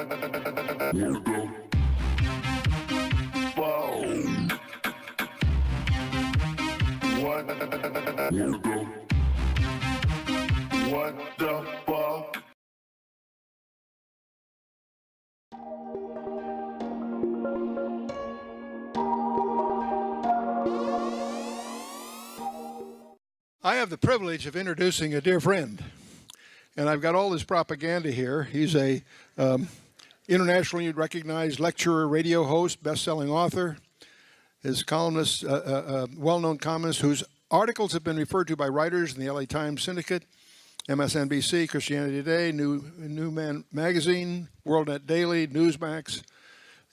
I have the privilege of introducing a dear friend, and I've got all this propaganda here. He's a internationally recognized lecturer, radio host, best-selling author. His columnist, well-known columnist, whose articles have been referred to by writers in the LA Times Syndicate, MSNBC, Christianity Today, New Man Magazine, WorldNet Daily, Newsmax,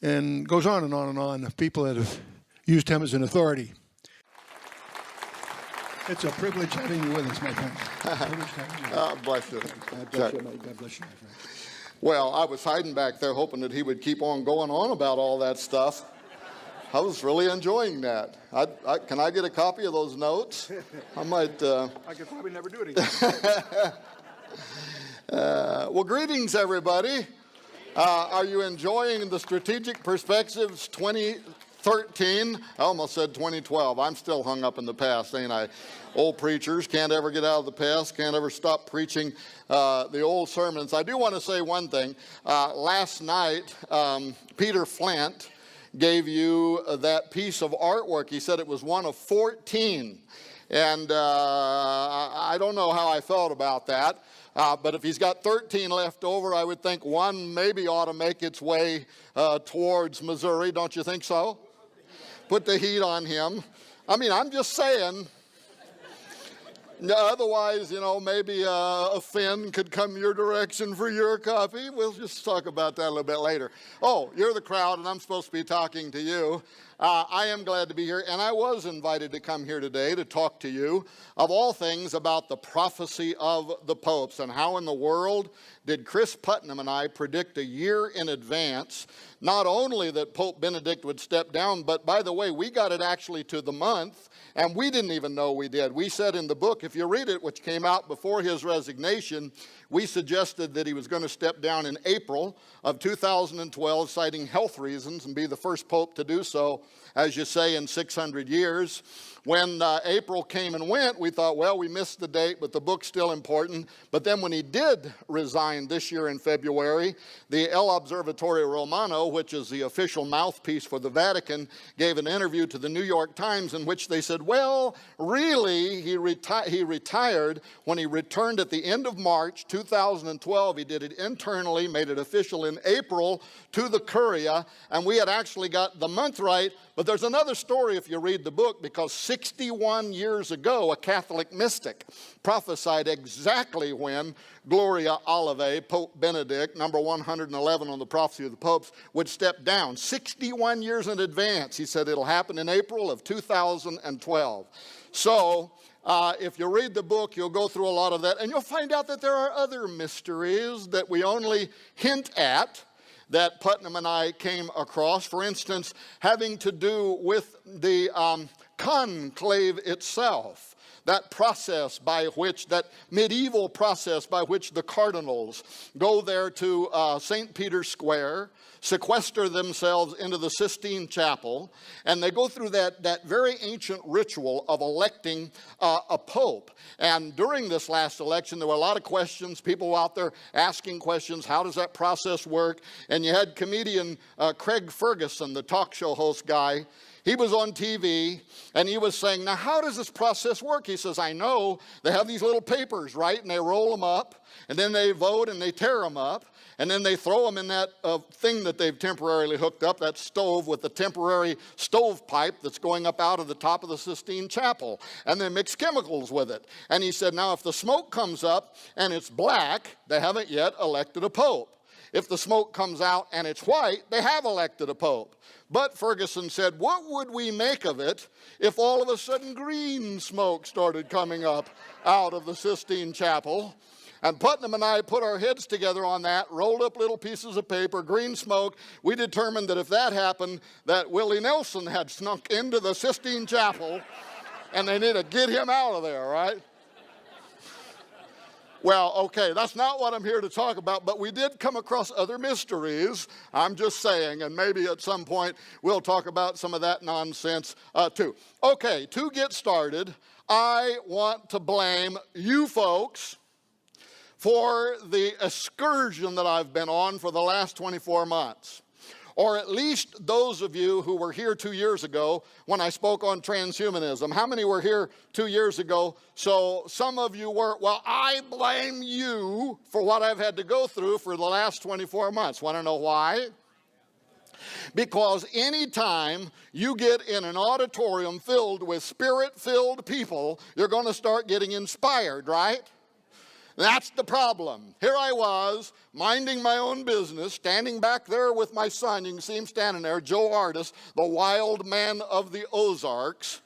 and goes on and on and on of people that have used him as an authority. It's a privilege having you with us, my friend. Bless you. God bless you, God bless you, my friend. Well, I was hiding back there hoping that he would keep on going on about all that stuff. I was really enjoying that. Can I get a copy of those notes? I might... I could probably never do it again. Well, greetings, everybody. Are you enjoying the Strategic Perspectives 2013? I almost said 2012. I'm still hung up in the past, ain't I? Old preachers can't ever get out of the past, can't ever stop preaching the old sermons. I do want to say one thing. Last night, Peter Flint gave you that piece of artwork. He said it was one of 14. And I don't know how I felt about that. But if he's got 13 left over, I would think one maybe ought to make its way towards Missouri. Don't you think so? Put the heat on him. I mean, I'm just saying. Otherwise, you know, maybe a Finn could come your direction for your copy. We'll just talk about that a little bit later. Oh, you're the crowd, and I'm supposed to be talking to you. I am glad to be here, and I was invited to come here today to talk to you, of all things, about the prophecy of the popes and how in the world did Chris Putnam and I predict a year in advance, not only that Pope Benedict would step down, but by the way, we got it actually to the month, and we didn't even know we did. We said in the book, if you read it, which came out before his resignation, we suggested that he was going to step down in April of 2012, citing health reasons, and be the first pope to do so, as you say, in 600 years. When April came and went, we thought, well, we missed the date, but the book's still important. But then when he did resign this year in February, the El Observatorio Romano, which is the official mouthpiece for the Vatican, gave an interview to the New York Times in which they said, well, really, he retired when he returned at the end of March 2012. He did it internally, made it official in April to the Curia, and we had actually got the month right. But there's another story if you read the book, because 61 years ago, a Catholic mystic prophesied exactly when Gloria Olivae, Pope Benedict, number 111 on the prophecy of the popes, would step down. 61 years in advance. He said it'll happen in April of 2012. So if you read the book, you'll go through a lot of that, and you'll find out that there are other mysteries that we only hint at, that Putnam and I came across, for instance, having to do with the conclave itself, that process by which, that medieval process by which the cardinals go there to St. Peter's Square, sequester themselves into the Sistine Chapel, and they go through that very ancient ritual of electing a pope. And during this last election, there were a lot of questions, people out there asking questions, how does that process work? And you had comedian Craig Ferguson, the talk show host guy. He was on TV, and he was saying, now how does this process work? He says, I know they have these little papers, right? And they roll them up, and then they vote, and they tear them up, and then they throw them in that thing that they've temporarily hooked up, that stove with the temporary stovepipe that's going up out of the top of the Sistine Chapel, and they mix chemicals with it. And he said, now if the smoke comes up and it's black, they haven't yet elected a pope. If the smoke comes out and it's white, they have elected a pope. But Ferguson said, what would we make of it if all of a sudden green smoke started coming up out of the Sistine Chapel? And Putnam and I put our heads together on that, rolled up little pieces of paper, green smoke. We determined that if that happened, that Willie Nelson had snuck into the Sistine Chapel, and they need to get him out of there, right? Well, okay, that's not what I'm here to talk about, but we did come across other mysteries, I'm just saying, and maybe at some point we'll talk about some of that nonsense too. Okay, to get started, I want to blame you folks for the excursion that I've been on for the last 24 months. Or at least those of you who were here 2 years ago when I spoke on transhumanism. How many were here 2 years ago? So some of you were. Well, I blame you for what I've had to go through for the last 24 months. Want to know why? Because anytime you get in an auditorium filled with spirit-filled people, you're going to start getting inspired, right? That's the problem. Here I was, minding my own business, standing back there with my son. You can see him standing there, Joe Artis, the wild man of the Ozarks.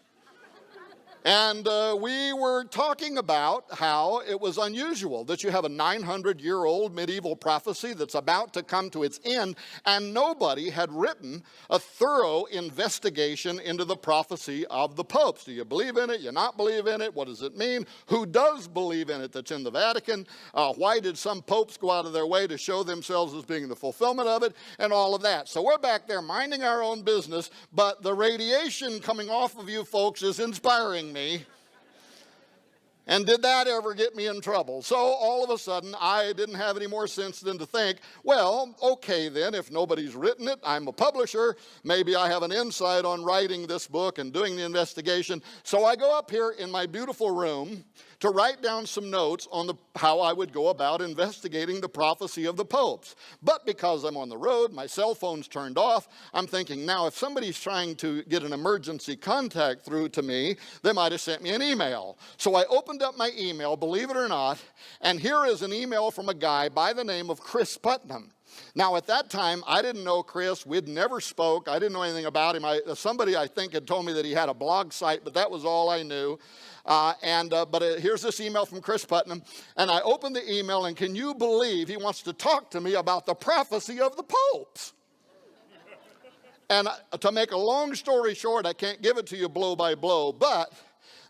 And we were talking about how it was unusual that you have a 900-year-old medieval prophecy that's about to come to its end, and nobody had written a thorough investigation into the prophecy of the popes. Do you believe in it? You not believe in it? What does it mean? Who does believe in it that's in the Vatican? Why did some popes go out of their way to show themselves as being the fulfillment of it? And all of that. So we're back there minding our own business, but the radiation coming off of you folks is inspiring me. And did that ever get me in trouble? So all of a sudden, I didn't have any more sense than to think, well, okay then, if nobody's written it, I'm a publisher, maybe I have an insight on writing this book and doing the investigation. So I go up here in my beautiful room to write down some notes on how I would go about investigating the prophecy of the popes. But because I'm on the road, my cell phone's turned off, I'm thinking, now if somebody's trying to get an emergency contact through to me, they might have sent me an email. So I opened up my email, believe it or not, and here is an email from a guy by the name of Chris Putnam. Now, at that time, I didn't know Chris. We'd never spoke. I didn't know anything about him. Somebody, I think, had told me that he had a blog site, but that was all I knew. Here's this email from Chris Putnam, and I opened the email, and can you believe he wants to talk to me about the prophecy of the popes? And to make a long story short, I can't give it to you blow by blow, but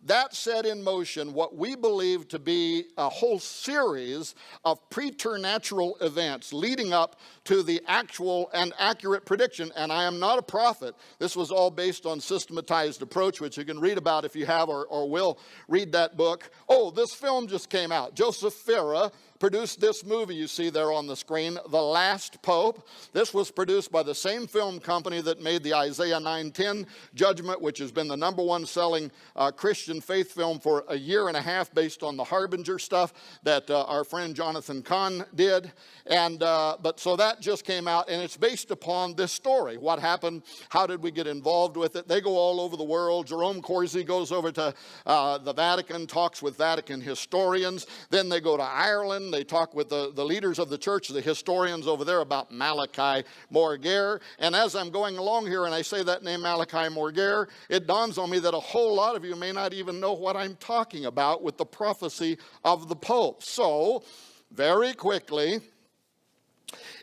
that set in motion what we believe to be a whole series of preternatural events leading up to the actual and accurate prediction. And I am not a prophet. This was all based on systematized approach, which you can read about if you have or will read that book. Oh, this film just came out. Joseph Farah produced this movie you see there on the screen, The Last Pope. This was produced by the same film company that made the Isaiah 9:10 judgment, which has been the #1 selling Christian faith film for a year and a half based on the Harbinger stuff that our friend Jonathan Kahn did. But so that just came out, and it's based upon this story. What happened? How did we get involved with it? They go all over the world. Jerome Corsi goes over to the Vatican, talks with Vatican historians. Then they go to Ireland. They talk with the leaders of the church, the historians over there, about Malachi Morguer. And as I'm going along here and I say that name, Malachi Morguer, it dawns on me that a whole lot of you may not even know what I'm talking about with the prophecy of the Pope. So, very quickly,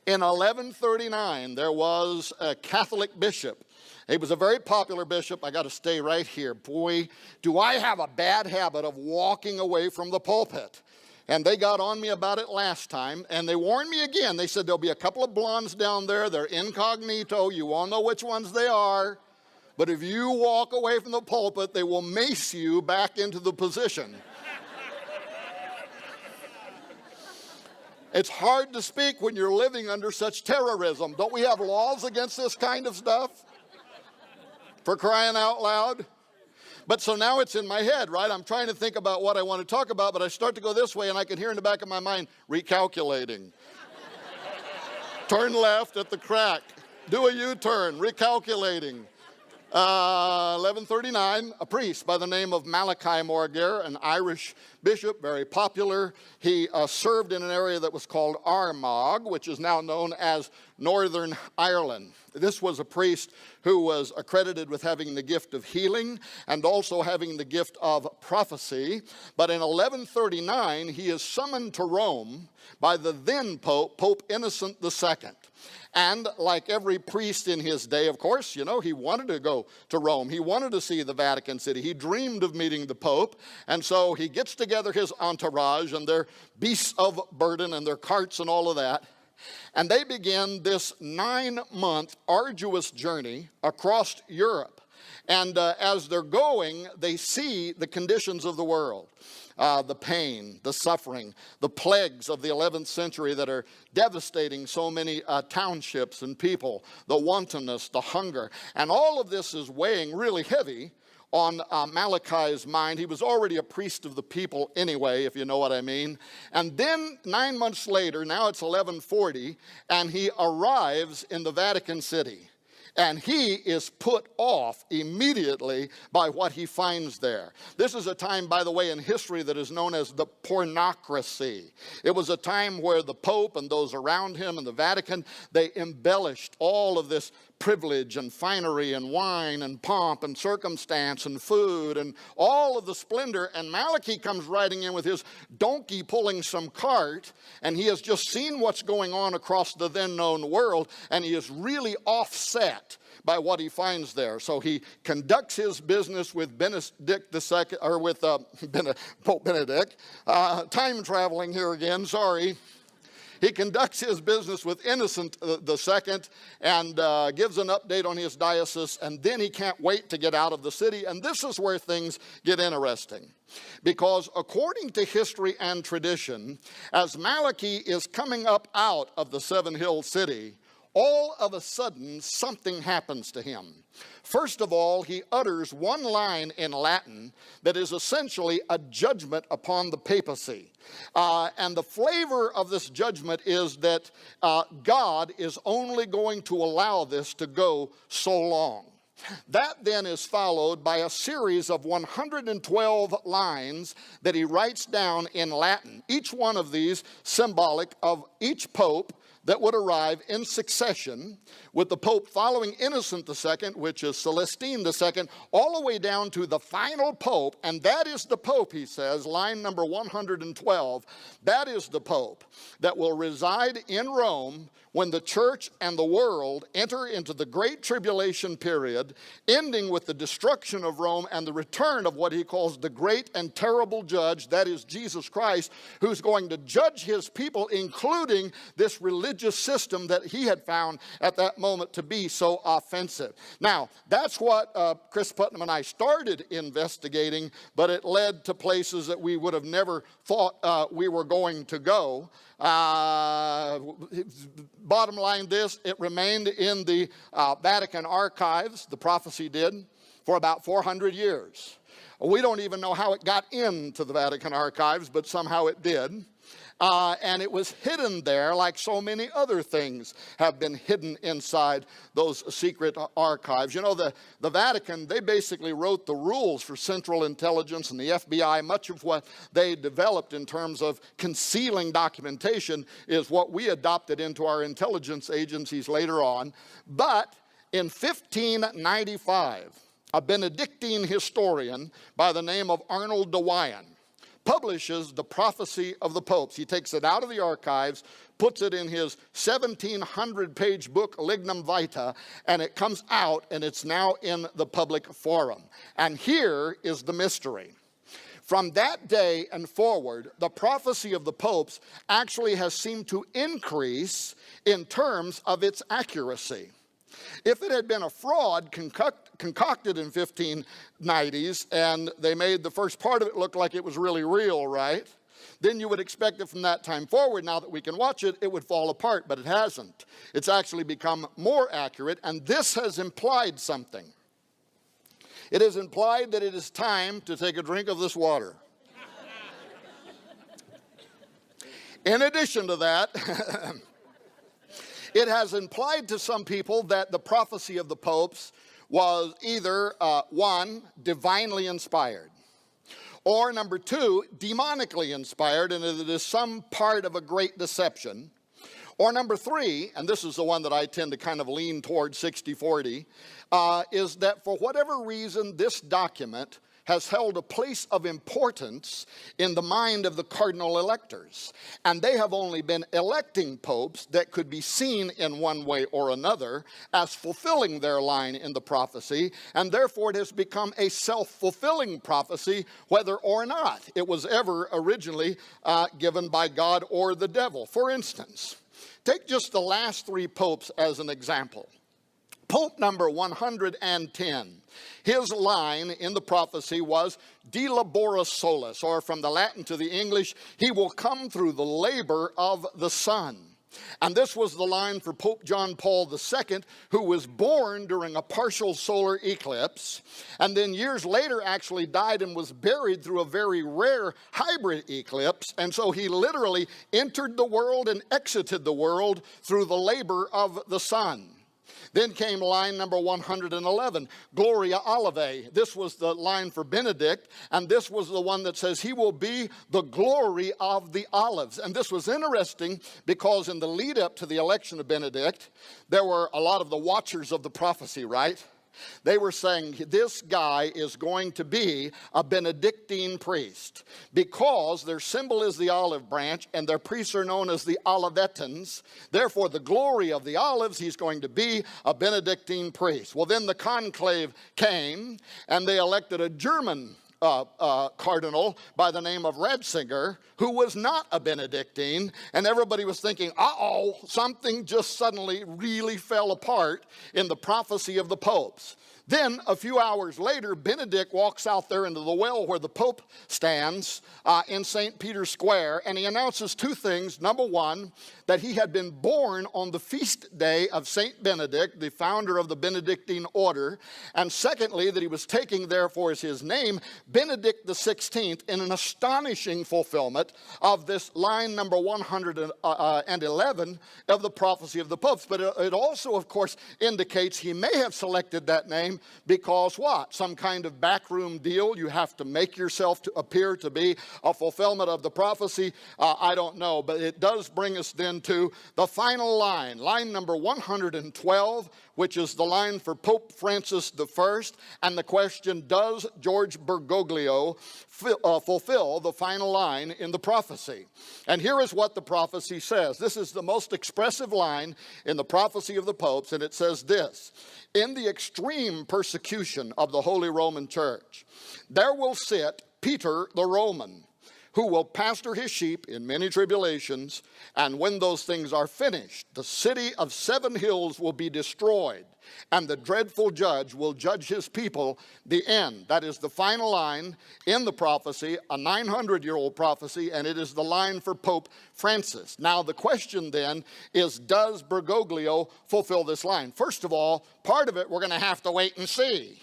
in 1139, there was a Catholic bishop. He was a very popular bishop. I got to stay right here. Boy, do I have a bad habit of walking away from the pulpit. And they got on me about it last time, and they warned me again. They said, there'll be a couple of blondes down there. They're incognito. You all know which ones they are. But if you walk away from the pulpit, they will mace you back into the position. It's hard to speak when you're living under such terrorism. Don't we have laws against this kind of stuff? For crying out loud. But so now it's in my head, right? I'm trying to think about what I want to talk about, but I start to go this way, and I can hear in the back of my mind, recalculating. Turn left at the crack. Do a U-turn, recalculating. 1139, a priest by the name of Malachi Morguer, an Irish bishop, very popular. He served in an area that was called Armagh, which is now known as Northern Ireland. This was a priest who was accredited with having the gift of healing and also having the gift of prophecy. But in 1139, he is summoned to Rome by the then Pope, Pope Innocent II. And like every priest in his day, of course, you know, he wanted to go to Rome. He wanted to see the Vatican City. He dreamed of meeting the Pope. And so he gets together his entourage and their beasts of burden and their carts and all of that. And they begin this 9-month arduous journey across Europe. And as they're going, they see the conditions of the world. The pain, the suffering, the plagues of the 11th century that are devastating so many townships and people, the wantonness, the hunger. And all of this is weighing really heavy on Malachi's mind. He was already a priest of the people anyway, if you know what I mean. And then 9 months later, now it's 1140, and he arrives in the Vatican City. And he is put off immediately by what he finds there. This is a time, by the way, in history that is known as the pornocracy. It was a time where the Pope and those around him and the Vatican, they embellished all of this privilege and finery and wine and pomp and circumstance and food and all of the splendor. And Malachi comes riding in with his donkey pulling some cart, and he has just seen what's going on across the then known world, and he is really offset by what he finds there. So he conducts his business with Benedict II, or with Pope Benedict, time traveling here again, sorry. He conducts his business with Innocent II and gives an update on his diocese, and then he can't wait to get out of the city. And this is where things get interesting. Because according to history and tradition, as Malachi is coming up out of the Seven Hill City, all of a sudden something happens to him. First of all, he utters one line in Latin that is essentially a judgment upon the papacy. And the flavor of this judgment is that God is only going to allow this to go so long. That then is followed by a series of 112 lines that he writes down in Latin, each one of these symbolic of each pope that would arrive in succession, with the Pope following Innocent II, which is Celestine II, all the way down to the final Pope, and that is the Pope, he says, line number 112, that is the Pope that will reside in Rome when the church and the world enter into the Great Tribulation period, ending with the destruction of Rome and the return of what he calls the great and terrible judge, that is Jesus Christ, who's going to judge his people, including this religious system that he had found at that moment to be so offensive. Now, that's what Chris Putnam and I started investigating, but it led to places that we would have never thought we were going to go. Bottom line this, it remained in the Vatican archives, the prophecy did, for about 400 years. We don't even know how it got into the Vatican archives, but somehow it did. And it was hidden there like so many other things have been hidden inside those secret archives. You know, the Vatican, they basically wrote the rules for Central Intelligence and the FBI. Much of what they developed in terms of concealing documentation is what we adopted into our intelligence agencies later on. But in 1595, a Benedictine historian by the name of Arnold de Wyan publishes the prophecy of the popes. He takes it out of the archives, puts it in his 1,700-page book, Lignum Vitae, and it comes out, and it's now in the public forum. And here is the mystery. From that day and forward, the prophecy of the popes actually has seemed to increase in terms of its accuracy. If it had been a fraud concocted in 1590s and they made the first part of it look like it was really real, right? Then you would expect that from that time forward, now that we can watch it, it would fall apart, but it hasn't. It's actually become more accurate, and this has implied something. It has implied that it is time to take a drink of this water. In addition to that, it has implied to some people that the prophecy of the popes was either, one, divinely inspired, or number two, demonically inspired, and it is some part of a great deception, Or number three, and this is the one that I tend to kind of lean toward 60-40, is that for whatever reason this document has held a place of importance in the mind of the cardinal electors. And they have only been electing popes that could be seen in one way or another as fulfilling their line in the prophecy, and therefore it has become a self-fulfilling prophecy whether or not it was ever originally given by God or the devil. For instance, take just the last three popes as an example. Pope number 110, his line in the prophecy was de labora solis, or from the Latin to the English, he will come through the labor of the sun. And this was the line for Pope John Paul II, who was born during a partial solar eclipse, and then years later actually died and was buried through a very rare hybrid eclipse. And so he literally entered the world and exited the world through the labor of the sun. Then came line number 111, Gloria Olivae. This was the line for Benedict, and this was the one that says he will be the glory of the olives. And this was interesting because in the lead up to the election of Benedict, there were a lot of the watchers of the prophecy, right? They were saying this guy is going to be a Benedictine priest because their symbol is the olive branch and their priests are known as the Olivetans. Therefore, the glory of the olives, he's going to be a Benedictine priest. Well, then the conclave came and they elected a German cardinal by the name of Ratzinger, who was not a Benedictine, and everybody was thinking, uh-oh, something just suddenly really fell apart in the prophecy of the popes. Then, a few hours later, Benedict walks out there into the well where the Pope stands in St. Peter's Square, and he announces two things. Number one, that he had been born on the feast day of St. Benedict, the founder of the Benedictine order, and secondly, that he was taking therefore as his name Benedict XVI in an astonishing fulfillment of this line number 111 of the prophecy of the popes. But it also, of course, indicates he may have selected that name because what? Some kind of backroom deal. You have to make yourself to appear to be a fulfillment of the prophecy. I don't know, but it does bring us then to the final line, line number 112, which is the line for Pope Francis I, and the question, does George Bergoglio fulfill the final line in the prophecy? And here is what the prophecy says. This is the most expressive line in the prophecy of the popes, and it says this: in the extreme persecution of the Holy Roman Church, there will sit Peter the Roman, who will pasture his sheep in many tribulations, and when those things are finished, the city of 7 hills will be destroyed, and the dreadful judge will judge his people, the end. That is the final line in the prophecy, a 900-year-old prophecy, and it is the line for Pope Francis. Now the question then is, does Bergoglio fulfill this line? First of all, part of it we're going to have to wait and see.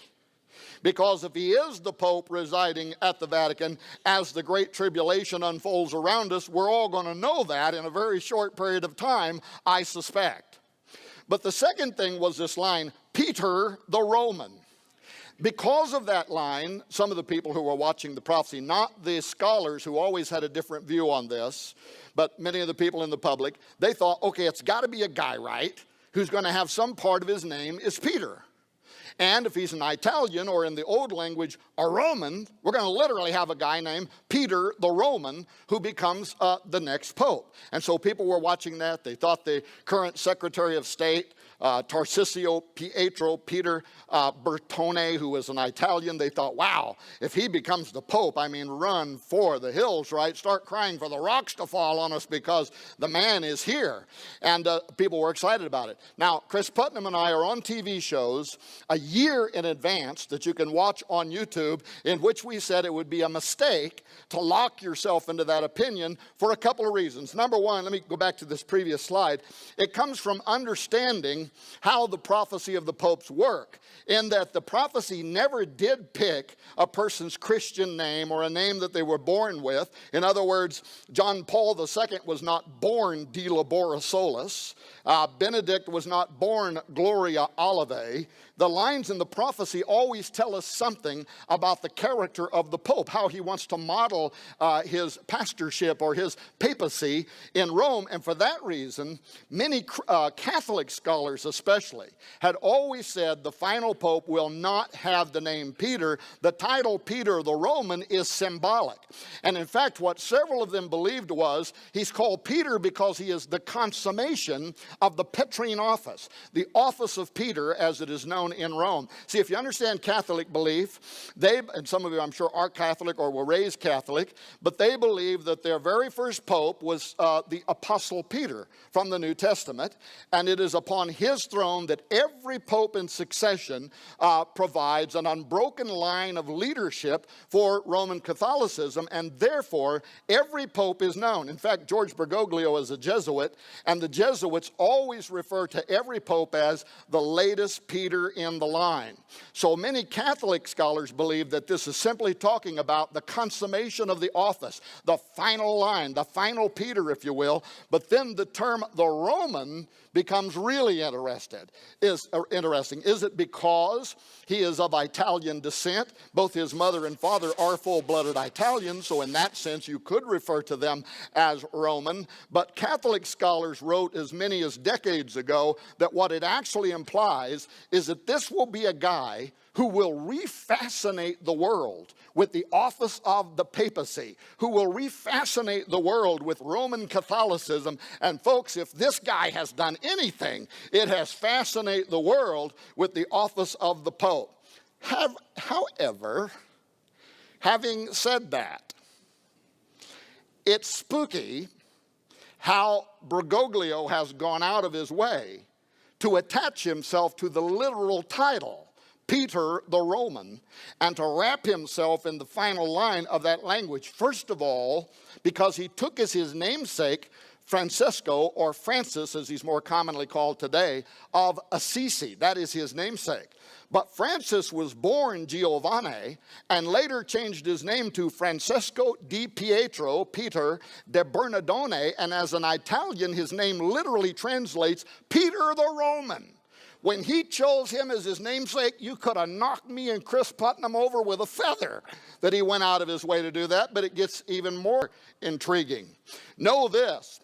Because if he is the Pope residing at the Vatican as the Great Tribulation unfolds around us, we're all going to know that in a very short period of time, I suspect. But the second thing was this line, Peter the Roman. Because of that line, some of the people who were watching the prophecy, not the scholars who always had a different view on this, but many of the people in the public, they thought, okay, it's got to be a guy, right, who's going to have some part of his name is Peter. And if he's an Italian, or in the old language, a Roman, we're going to literally have a guy named Peter the Roman who becomes the next pope. And so people were watching that. They thought the current Secretary of State, Tarcisio Pietro Peter Bertone, who was an Italian, they thought, wow, if he becomes the Pope, I mean, run for the hills, right? Start crying for the rocks to fall on us because the man is here. And people were excited about it. Now, Chris Putnam and I are on TV shows a year in advance that you can watch on YouTube, in which we said it would be a mistake to lock yourself into that opinion for a couple of reasons. Number one, let me go back to this previous slide. It comes from understanding how the prophecy of the popes work, in that the prophecy never did pick a person's Christian name or a name that they were born with. In other words, John Paul II was not born de labora solis. Benedict was not born Gloria Olivae. the lines in the prophecy always tell us something about the character of the Pope, how he wants to model his pastorship or his papacy in Rome. And for that reason, many Catholic scholars especially had always said the final Pope will not have the name Peter. The title Peter the Roman is symbolic. And in fact, what several of them believed was he's called Peter because he is the consummation of the Petrine office, the office of Peter as it is known in Rome. See, if you understand Catholic belief, and some of you I'm sure are Catholic or were raised Catholic, but they believe that their very first Pope was the Apostle Peter from the New Testament, and it is upon his throne that every Pope in succession provides an unbroken line of leadership for Roman Catholicism, and therefore every Pope is known. In fact, George Bergoglio is a Jesuit, and the Jesuits always refer to every Pope as the latest Peter in the line. So many Catholic scholars believe that this is simply talking about the consummation of the office, the final line, the final Peter, if you will. But then the term the Roman becomes really interesting. Is it because he is of Italian descent? Both his mother and father are full-blooded Italians, so in that sense you could refer to them as Roman. But Catholic scholars wrote as many as decades ago that what it actually implies is that this will be a guy who will refascinate the world with the office of the papacy, who will refascinate the world with Roman Catholicism. And folks, if this guy has done anything, it has fascinated the world with the office of the Pope. However, having said that, it's spooky how Bergoglio has gone out of his way to attach himself to the literal title, Peter the Roman, and to wrap himself in the final line of that language. First of all, because he took as his namesake Francesco, or Francis as he's more commonly called today, of Assisi. That is his namesake. But Francis was born Giovanni and later changed his name to Francesco di Pietro, Peter de Bernardone, and as an Italian his name literally translates Peter the Roman. When he chose him as his namesake, you could have knocked me and Chris Putnam over with a feather that he went out of his way to do that, but it gets even more intriguing. Know this.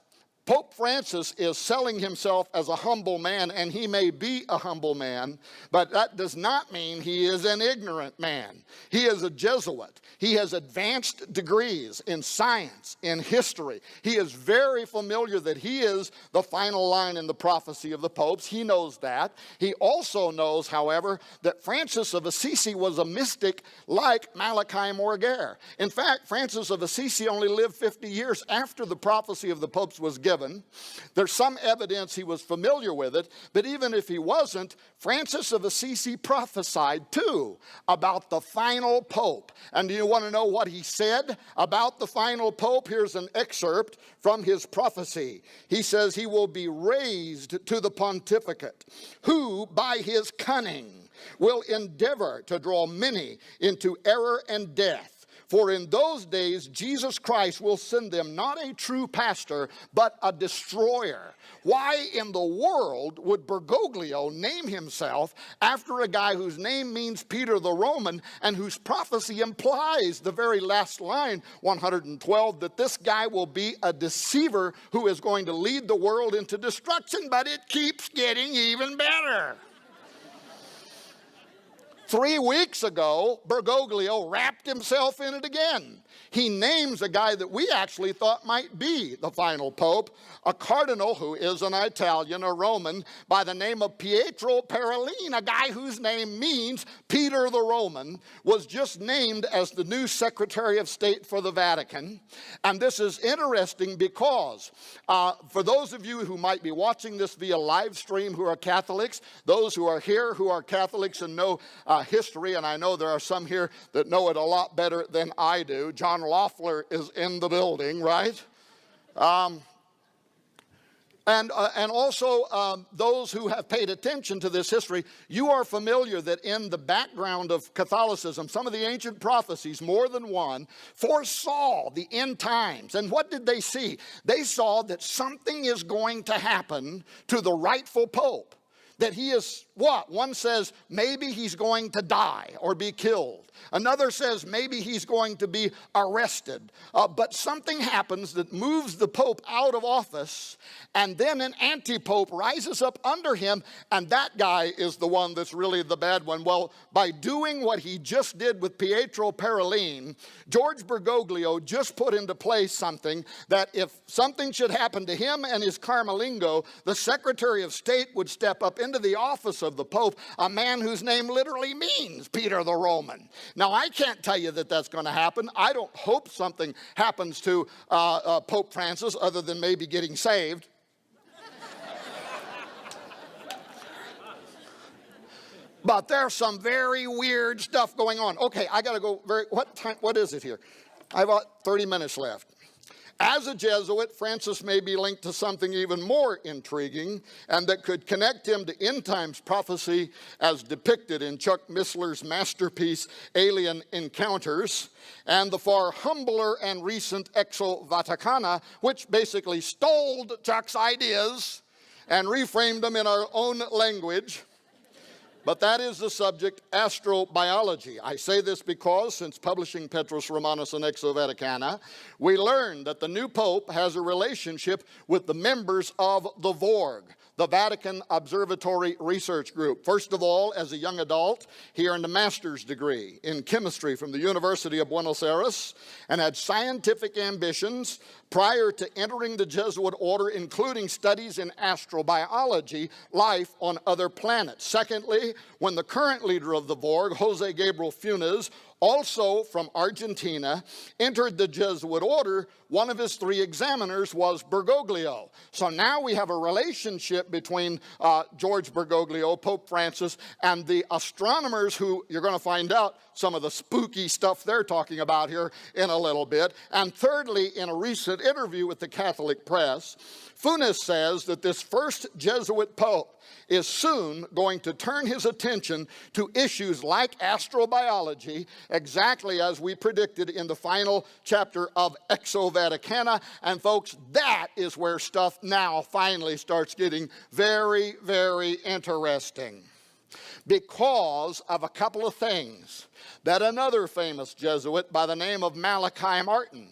Pope Francis is selling himself as a humble man, and he may be a humble man, but that does not mean he is an ignorant man. He is a Jesuit. He has advanced degrees in science, in history. He is very familiar that he is the final line in the prophecy of the popes. He knows that. He also knows, however, that Francis of Assisi was a mystic like Malachi Morgare. In fact, Francis of Assisi only lived 50 years after the prophecy of the popes was given. There's some evidence he was familiar with it, but even if he wasn't, Francis of Assisi prophesied too about the final pope. And do you want to know what he said about the final pope? Here's an excerpt from his prophecy. He says he will be raised to the pontificate, who by his cunning will endeavor to draw many into error and death. For in those days, Jesus Christ will send them not a true pastor, but a destroyer. Why in the world would Bergoglio name himself after a guy whose name means Peter the Roman and whose prophecy implies the very last line, 112, that this guy will be a deceiver who is going to lead the world into destruction, but it keeps getting even better. 3 weeks ago, Bergoglio wrapped himself in it again. He names a guy that we actually thought might be the final pope, a cardinal who is an Italian, a Roman, by the name of Pietro Parolin, a guy whose name means Peter the Roman, was just named as the new Secretary of State for the Vatican. And this is interesting because for those of you who might be watching this via live stream who are Catholics, those who are here who are Catholics and know history, and I know there are some here that know it a lot better than I do. John Loeffler is in the building, right? And also those who have paid attention to this history, you are familiar that in the background of Catholicism, some of the ancient prophecies, more than one, foresaw the end times. And what did they see? They saw that something is going to happen to the rightful pope. that he is what? One says maybe he's going to die or be killed. Another says maybe he's going to be arrested. But something happens that moves the Pope out of office, and then an anti-pope rises up under him, and that guy is the one that's really the bad one. Well, by doing what he just did with Pietro Parolin, George Bergoglio just put into place something that if something should happen to him and his Carmelingo, the Secretary of State would step up into the office of the Pope, a man whose name literally means Peter the Roman. Now, I can't tell you that that's going to happen. I don't hope something happens to Pope Francis other than maybe getting saved. But there's some very weird stuff going on. Okay, I got to go what is it here? I've got 30 minutes left. As a Jesuit, Francis may be linked to something even more intriguing and that could connect him to end times prophecy as depicted in Chuck Missler's masterpiece, Alien Encounters, and the far humbler and recent Exo Vaticana, which basically stole Chuck's ideas and reframed them in our own language. But that is the subject, astrobiology. I say this because, since publishing Petrus Romanus and Exo Vaticana, we learned that the new Pope has a relationship with the members of the VORG, the Vatican Observatory Research Group. First of all, as a young adult, he earned a master's degree in chemistry from the University of Buenos Aires and had scientific ambitions prior to entering the Jesuit order, including studies in astrobiology, life on other planets. Secondly, when the current leader of the VORG, Jose Gabriel Funes, also from Argentina, entered the Jesuit order, one of his 3 examiners was Bergoglio. So now we have a relationship between George Bergoglio, Pope Francis, and the astronomers who, you're going to find out some of the spooky stuff they're talking about here in a little bit. And thirdly, in a recent interview with the Catholic press, Funes says that this first Jesuit Pope is soon going to turn his attention to issues like astrobiology, exactly as we predicted in the final chapter of Exo Vaticana. And folks, that is where stuff now finally starts getting very, very interesting, because of a couple of things that another famous Jesuit by the name of Malachi Martin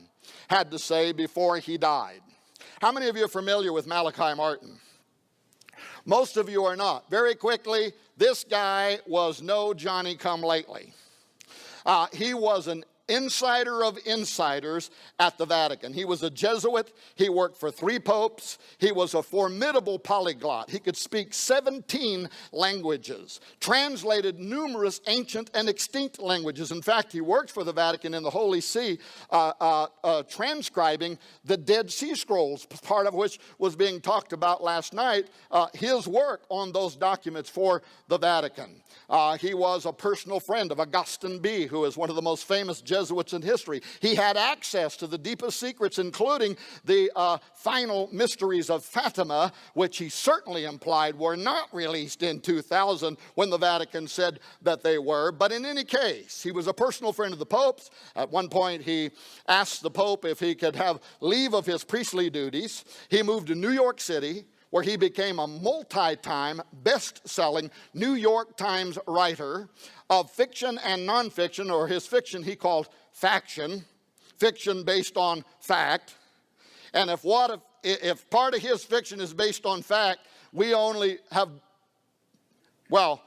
had to say before he died. How many of you are familiar with Malachi Martin? Most of you are not. Very quickly, this guy was no Johnny-come-lately. He was an insider of insiders at the Vatican. He was a Jesuit. He worked for 3 popes. He was a formidable polyglot. He could speak 17 languages, translated numerous ancient and extinct languages. In fact, he worked for the Vatican in the Holy See, transcribing the Dead Sea Scrolls, part of which was being talked about last night, his work on those documents for the Vatican. He was a personal friend of Augustine B., who is one of the most famous Jesuits in history. He had access to the deepest secrets, including the final mysteries of Fatima, which he certainly implied were not released in 2000 when the Vatican said that they were. But in any case, he was a personal friend of the Pope's. At one point, he asked the Pope if he could have leave of his priestly duties. He moved to New York City, where he became a multi-time, best-selling New York Times writer of fiction and nonfiction, or his fiction he called faction, fiction based on fact. And if part of his fiction is based on fact, we only have, well,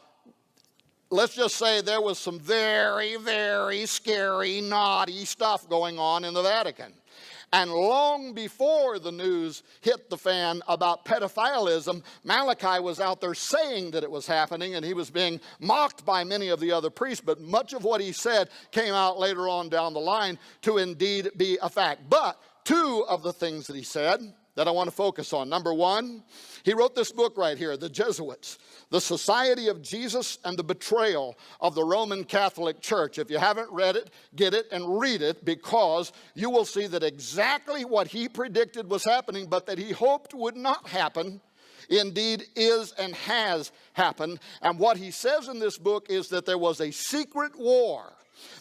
let's just say there was some very, very scary, naughty stuff going on in the Vatican. And long before the news hit the fan about pedophilism, Malachi was out there saying that it was happening, and he was being mocked by many of the other priests. But much of what he said came out later on down the line to indeed be a fact. But 2 of the things that he said that I want to focus on. Number 1, he wrote this book right here, The Jesuits, The Society of Jesus and the Betrayal of the Roman Catholic Church. If you haven't read it, get it and read it, because you will see that exactly what he predicted was happening, but that he hoped would not happen, indeed is and has happened. And what he says in this book is that there was a secret war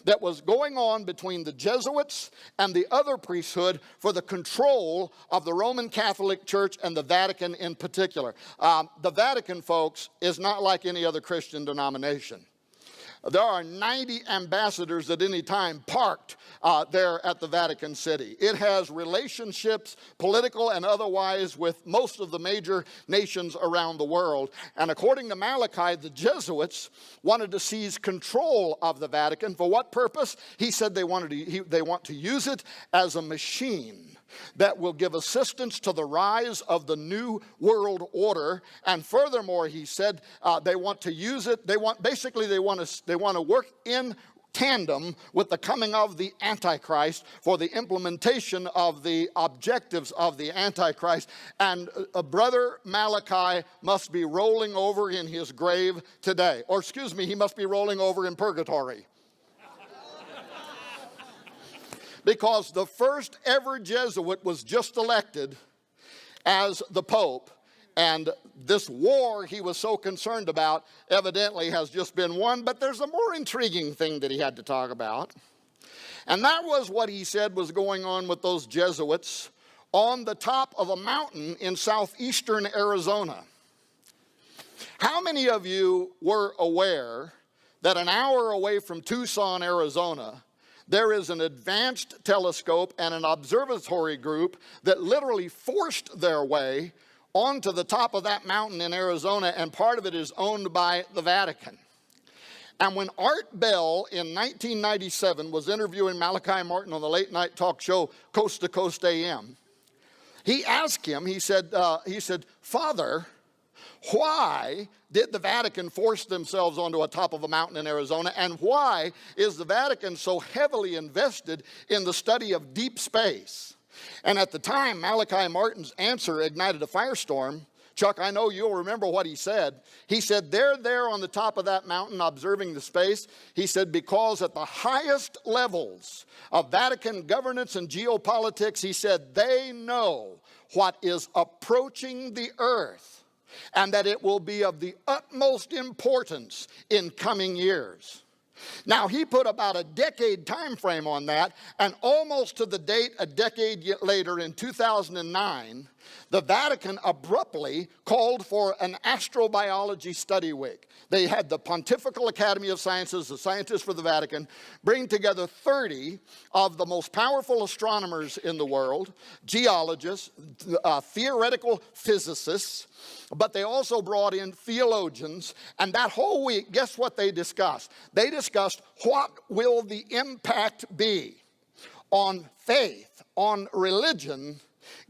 that was going on between the Jesuits and the other priesthood for the control of the Roman Catholic Church and the Vatican in particular. The Vatican, folks, is not like any other Christian denomination. There are 90 ambassadors at any time parked there at the Vatican City. It has relationships, political and otherwise, with most of the major nations around the world. And according to Malachi, the Jesuits wanted to seize control of the Vatican. For what purpose? He said they want to use it as a machine that will give assistance to the rise of the new world order. And furthermore, he said they want to use it. They want to work in tandem with the coming of the Antichrist for the implementation of the objectives of the Antichrist. And Brother Malachi must be rolling over in his grave today. Or excuse me, he must be rolling over in purgatory. Because the first ever Jesuit was just elected as the Pope, and this war he was so concerned about evidently has just been won. But there's a more intriguing thing that he had to talk about, and that was what he said was going on with those Jesuits on the top of a mountain in southeastern Arizona. How many of you were aware that an hour away from Tucson, Arizona, there is an advanced telescope and an observatory group that literally forced their way onto the top of that mountain in Arizona, and part of it is owned by the Vatican? And when Art Bell in 1997 was interviewing Malachi Martin on the late night talk show Coast to Coast AM, he asked him, he said, "Father, why did the Vatican force themselves onto a top of a mountain in Arizona, and why is the Vatican so heavily invested in the study of deep space?" And at the time, Malachi Martin's answer ignited a firestorm. Chuck, I know you'll remember what he said. He said, they're there on the top of that mountain observing the space. He said, because at the highest levels of Vatican governance and geopolitics, he said, they know what is approaching the earth, and that it will be of the utmost importance in coming years. Now, he put about a decade time frame on that, and almost to the date, a decade later, in 2009, the Vatican abruptly called for an astrobiology study week. They had the Pontifical Academy of Sciences, the scientists for the Vatican, bring together 30 of the most powerful astronomers in the world, geologists, theoretical physicists, but they also brought in theologians. And that whole week, guess what they discussed? They discussed what will the impact be on faith, on religion,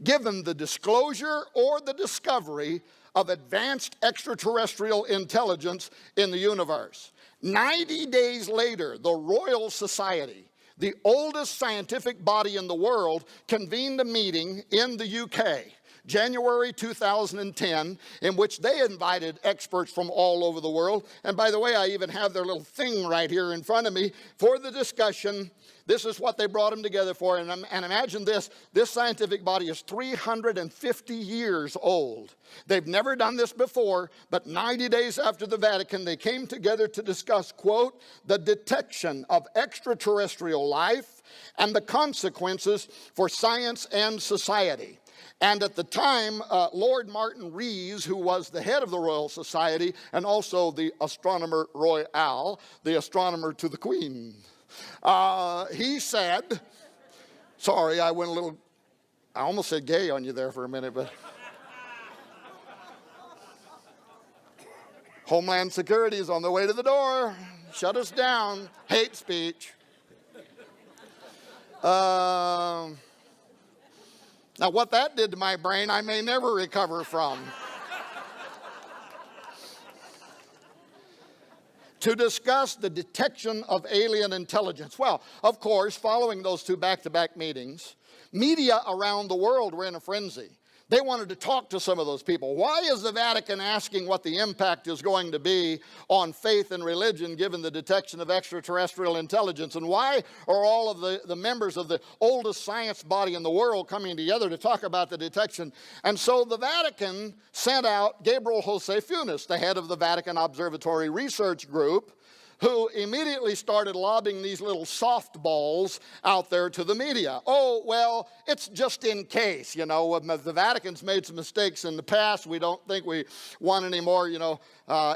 given the disclosure or the discovery of advanced extraterrestrial intelligence in the universe. 90 days later, the Royal Society, the oldest scientific body in the world, convened a meeting in the UK, January 2010, in which they invited experts from all over the world. And by the way, I even have their little thing right here in front of me for the discussion. This is what they brought them together for. And imagine this scientific body is 350 years old. They've never done this before, but 90 days after the Vatican, they came together to discuss, quote, the detection of extraterrestrial life and the consequences for science and society. And at the time, Lord Martin Rees, who was the head of the Royal Society and also the Astronomer Royal, the astronomer to the Queen, he said, sorry, I almost said gay on you there for a minute, but Homeland Security is on the way to the door. Shut us down. Hate speech. Now, what that did to my brain, I may never recover from. To discuss the detection of alien intelligence. Well, of course, following those two back-to-back meetings, media around the world were in a frenzy. They wanted to talk to some of those people. Why is the Vatican asking what the impact is going to be on faith and religion given the detection of extraterrestrial intelligence? And why are all of the members of the oldest science body in the world coming together to talk about the detection? And so the Vatican sent out Gabriel Jose Funes, the head of the Vatican Observatory Research Group, who immediately started lobbing these little softballs out there to the media. Oh, well, it's just in case, you know, the Vatican's made some mistakes in the past. We don't think we want any more,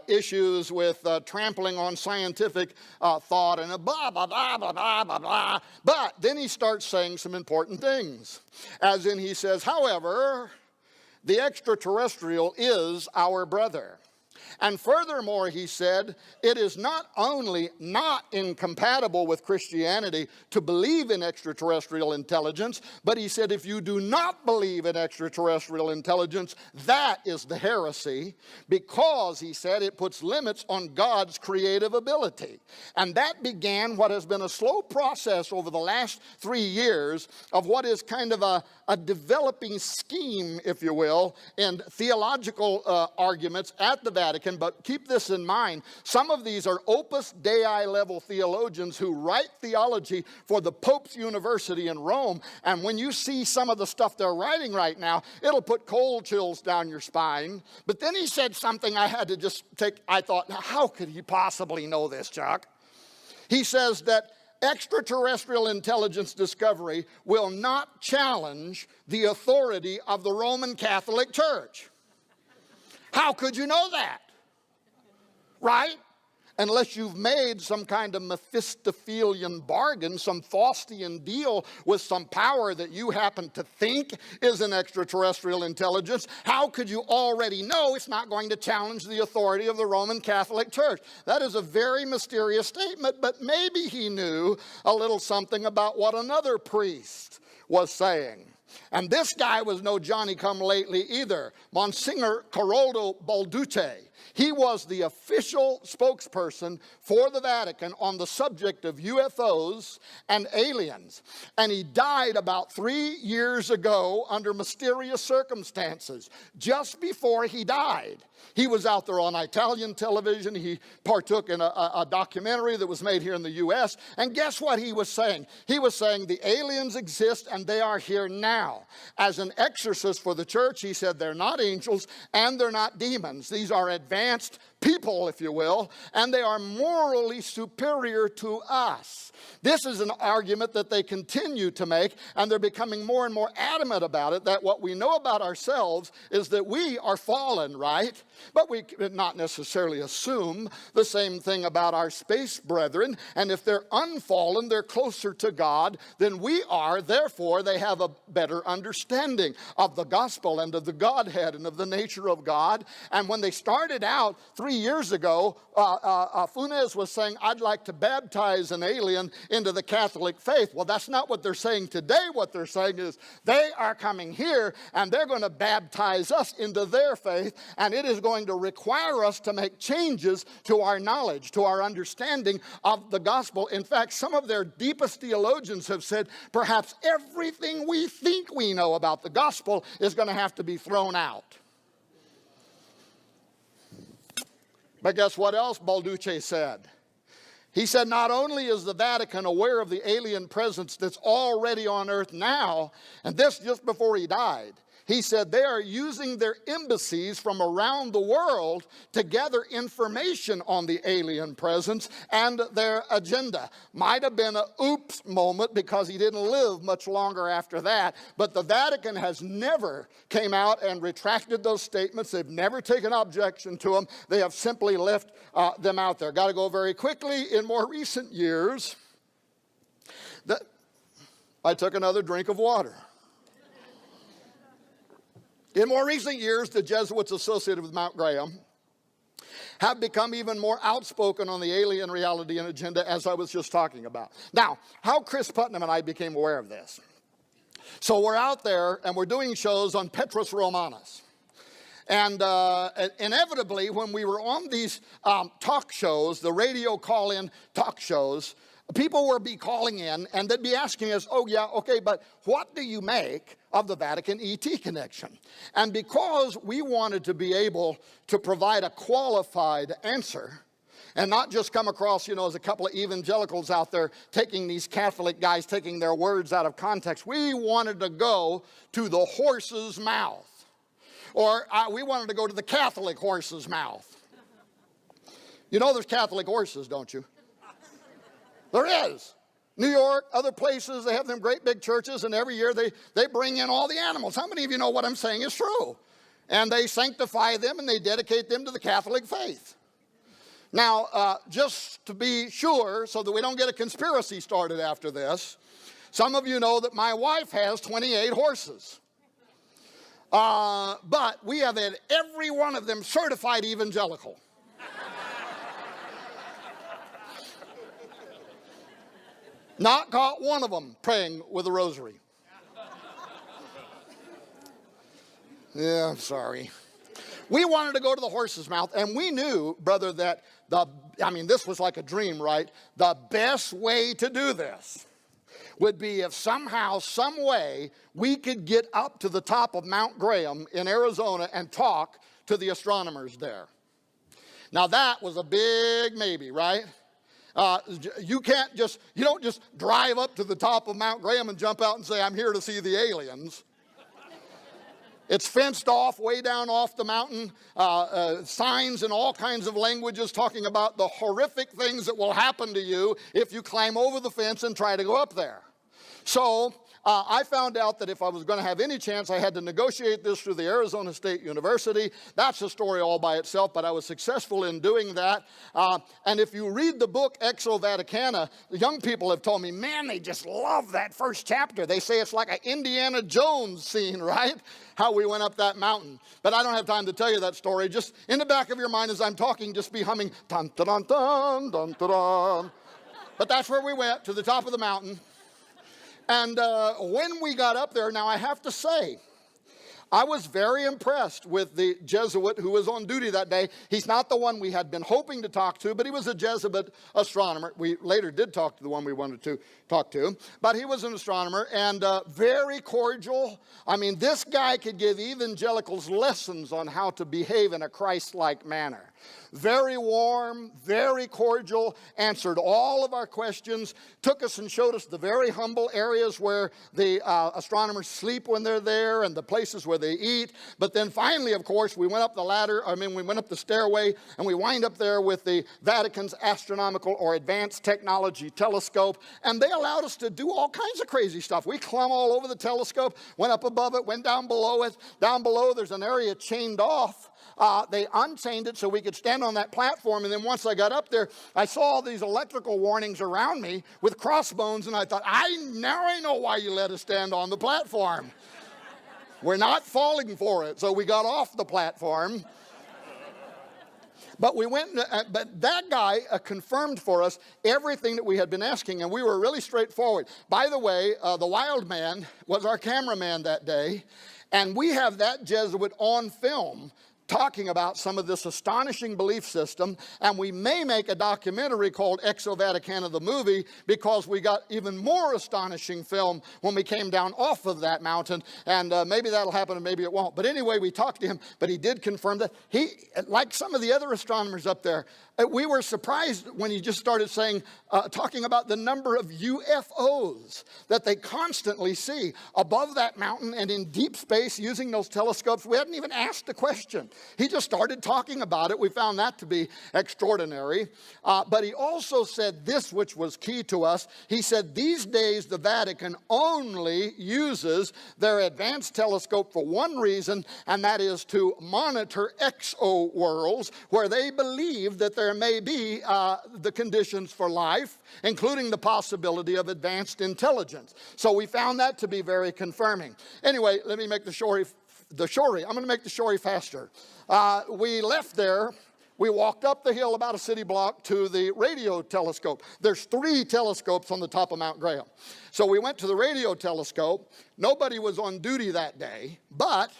issues with trampling on scientific thought and blah, blah, blah, blah, blah, blah, blah. But then he starts saying some important things. As in, he says, however, the extraterrestrial is our brother. And furthermore, he said, it is not only not incompatible with Christianity to believe in extraterrestrial intelligence, but he said, if you do not believe in extraterrestrial intelligence, that is the heresy, because, he said, it puts limits on God's creative ability. And that began what has been a slow process over the last 3 years of what is kind of a developing scheme, if you will, in theological arguments at the Vatican. But keep this in mind, some of these are Opus Dei level theologians who write theology for the Pope's University in Rome. And when you see some of the stuff they're writing right now, it'll put cold chills down your spine. But then he said something I had to just take, I thought, how could he possibly know this, Chuck? He says that extraterrestrial intelligence discovery will not challenge the authority of the Roman Catholic Church. How could you know that? Right? Unless you've made some kind of Mephistophelian bargain, some Faustian deal with some power that you happen to think is an extraterrestrial intelligence, how could you already know it's not going to challenge the authority of the Roman Catholic Church? That is a very mysterious statement, but maybe he knew a little something about what another priest was saying. And this guy was no Johnny-come-lately either, Monsignor Caroldo Balducci. He was the official spokesperson for the Vatican on the subject of UFOs and aliens. And he died about 3 years ago under mysterious circumstances. Just before he died, he was out there on Italian television. He partook in a documentary that was made here in the U.S. And guess what he was saying? He was saying the aliens exist and they are here now. As an exorcist for the church, he said they're not angels and they're not demons. These are advanced people, if you will, and they are morally superior to us. This is an argument that they continue to make, and they're becoming more and more adamant about it, that what we know about ourselves is that we are fallen, right? But we not necessarily assume the same thing about our space brethren, and if they're unfallen, they're closer to God than we are. Therefore, they have a better understanding of the gospel and of the Godhead and of the nature of God. And when they started out 3 years ago, Funes was saying, I'd like to baptize an alien into the Catholic faith. Well, that's not what they're saying today. What they're saying is they are coming here and they're going to baptize us into their faith, and it is going to require us to make changes to our knowledge, to our understanding of the gospel. In fact, some of their deepest theologians have said perhaps everything we think we know about the gospel is going to have to be thrown out. But guess what else Balducci said? He said not only is the Vatican aware of the alien presence that's already on earth now, and this just before he died, he said they are using their embassies from around the world to gather information on the alien presence and their agenda. Might have been an oops moment because he didn't live much longer after that, but the Vatican has never came out and retracted those statements. They've never taken objection to them. They have simply left them out there. Got to go very quickly. In more recent years, I took another drink of water. In more recent years, the Jesuits associated with Mount Graham have become even more outspoken on the alien reality and agenda, as I was just talking about. Now, how Chris Putnam and I became aware of this. So we're out there and we're doing shows on Petrus Romanus. And inevitably, when we were on these talk shows, the radio call-in talk shows, people would be calling in and they'd be asking us, oh yeah, okay, but what do you make of the Vatican ET connection? And because we wanted to be able to provide a qualified answer and not just come across, as a couple of evangelicals out there taking these Catholic guys, taking their words out of context, we wanted to go to the horse's mouth. Or we wanted to go to the Catholic horse's mouth. You know there's Catholic horses, don't you? There is. New York, other places, they have them great big churches, and every year they bring in all the animals. How many of you know what I'm saying is true? And they sanctify them and they dedicate them to the Catholic faith. Now, just to be sure, so that we don't get a conspiracy started after this, some of you know that my wife has 28 horses. But we have had every one of them certified evangelical. Not caught one of them praying with a rosary. Yeah, I'm sorry. We wanted to go to the horse's mouth, and we knew, brother, that this was like a dream, right? The best way to do this would be if somehow, some way, we could get up to the top of Mount Graham in Arizona and talk to the astronomers there. Now that was a big maybe, right? You don't just drive up to the top of Mount Graham and jump out and say, I'm here to see the aliens. It's fenced off way down off the mountain, signs in all kinds of languages talking about the horrific things that will happen to you if you climb over the fence and try to go up there. So I found out that if I was going to have any chance, I had to negotiate this through the Arizona State University. That's a story all by itself, but I was successful in doing that. And if you read the book VATICAN, young people have told me, man, they just love that first chapter. They say it's like an Indiana Jones scene, right? How we went up that mountain. But I don't have time to tell you that story. Just in the back of your mind as I'm talking, just be humming, dun, dun, dun, dun, dun, dun. But that's where we went, to the top of the mountain. And when we got up there, now I have to say, I was very impressed with the Jesuit who was on duty that day. He's not the one we had been hoping to talk to, but he was a Jesuit astronomer. We later did talk to the one we wanted to talk to, but he was an astronomer and very cordial. I mean, this guy could give evangelicals lessons on how to behave in a Christ-like manner. Very warm, very cordial, answered all of our questions, took us and showed us the very humble areas where the astronomers sleep when they're there and the places where they eat. But then finally, of course, we went up we went up the stairway and we wind up there with the Vatican's astronomical or advanced technology telescope. And they allowed us to do all kinds of crazy stuff. We clumb all over the telescope, went up above it, went down below it. Down below, there's an area chained off. They unchained it so we could stand on that platform, and then once I got up there, I saw all these electrical warnings around me with crossbones, and I thought, now I know why you let us stand on the platform. We're not falling for it, so we got off the platform. But but that guy confirmed for us everything that we had been asking, and we were really straightforward. By the way, the wild man was our cameraman that day, and we have that Jesuit on film talking about some of this astonishing belief system, and we may make a documentary called Exo-Vaticana the movie, because we got even more astonishing film when we came down off of that mountain, and maybe that'll happen and maybe it won't. But anyway, we talked to him, but he did confirm that he, like some of the other astronomers up there, we were surprised when he just started talking about the number of UFOs that they constantly see above that mountain and in deep space using those telescopes. We hadn't even asked the question. He just started talking about it. We found that to be extraordinary. But he also said this, which was key to us. He said, these days the Vatican only uses their advanced telescope for one reason, and that is to monitor exo-worlds where they believe that there may be the conditions for life, including the possibility of advanced intelligence. So we found that to be very confirming. Anyway, let me make I'm going to make the story faster. We left there. We walked up the hill about a city block to the radio telescope. There's 3 telescopes on the top of Mount Graham. So we went to the radio telescope. Nobody was on duty that day, but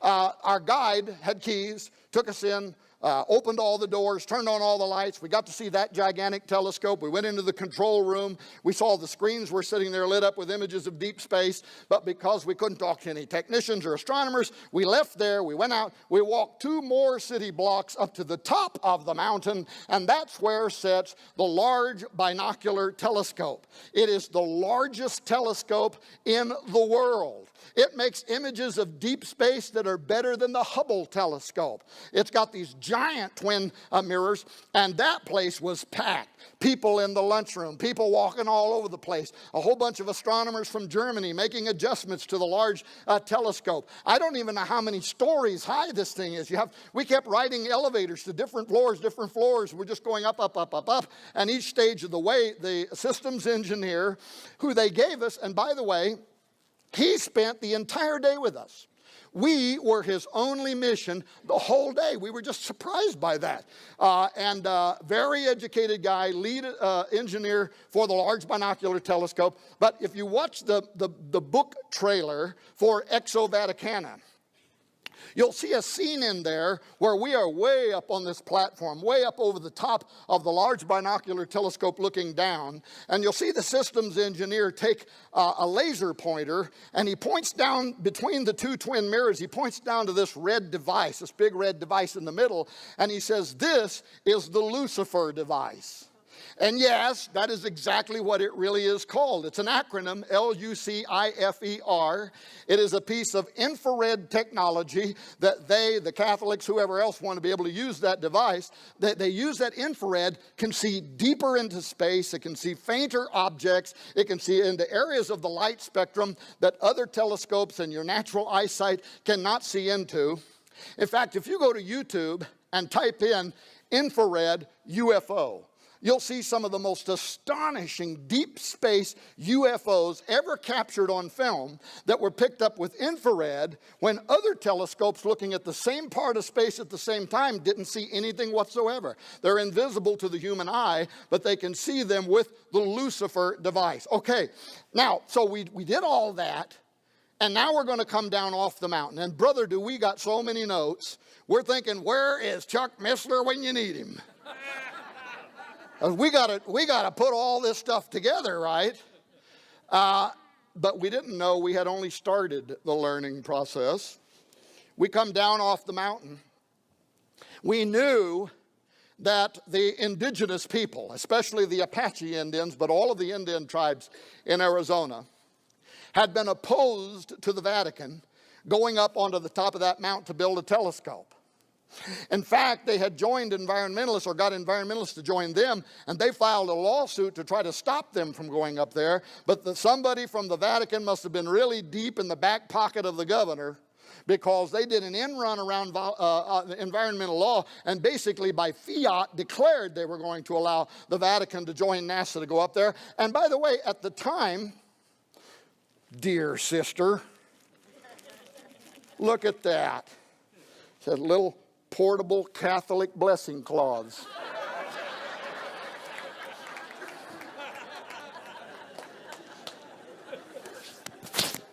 our guide had keys, took us in, opened all the doors, turned on all the lights. We got to see that gigantic telescope. We went into the control room. We saw the screens were sitting there lit up with images of deep space. But because we couldn't talk to any technicians or astronomers, we left there. We went out. We walked 2 more city blocks up to the top of the mountain, and that's where sits the large binocular telescope. It is the largest telescope in the world. It makes images of deep space that are better than the Hubble telescope. It's got these giant twin mirrors, and that place was packed. People in the lunchroom, people walking all over the place, a whole bunch of astronomers from Germany making adjustments to the large telescope. I don't even know how many stories high this thing is. We kept riding elevators to different floors. We're just going up, up, up, up, up. And each stage of the way, the systems engineer who they gave us, and by the way, he spent the entire day with us. We were his only mission the whole day. We were just surprised by that. Very educated guy, lead engineer for the Large Binocular Telescope. But if you watch the book trailer for VATICAN, you'll see a scene in there where we are way up on this platform, way up over the top of the Large Binocular Telescope looking down. And you'll see the systems engineer take a laser pointer, and he points down between the two twin mirrors. He points down to this red device, this big red device in the middle, and he says, "This is the Lucifer device." And yes, that is exactly what it really is called. It's an acronym, Lucifer. It is a piece of infrared technology that they, the Catholics, whoever else want to be able to use that device, that they use that infrared, can see deeper into space, it can see fainter objects, it can see into areas of the light spectrum that other telescopes and your natural eyesight cannot see into. In fact, if you go to YouTube and type in infrared UFO, you'll see some of the most astonishing deep space UFOs ever captured on film that were picked up with infrared when other telescopes looking at the same part of space at the same time didn't see anything whatsoever. They're invisible to the human eye, but they can see them with the Lucifer device. Okay, now, so we did all that, and now we're going to come down off the mountain. And brother, do we got so many notes. We're thinking, where is Chuck Missler when you need him? We gotta put all this stuff together, right? But we didn't know we had only started the learning process. We come down off the mountain. We knew that the indigenous people, especially the Apache Indians, but all of the Indian tribes in Arizona, had been opposed to the Vatican going up onto the top of that mountain to build a telescope. In fact, they had joined environmentalists, or got environmentalists to join them, and they filed a lawsuit to try to stop them from going up there. But somebody from the Vatican must have been really deep in the back pocket of the governor, because they did an end run around environmental law, and basically by fiat declared they were going to allow the Vatican to join NASA to go up there. And by the way, at the time, dear sister, look at that. It's a little portable Catholic blessing cloths.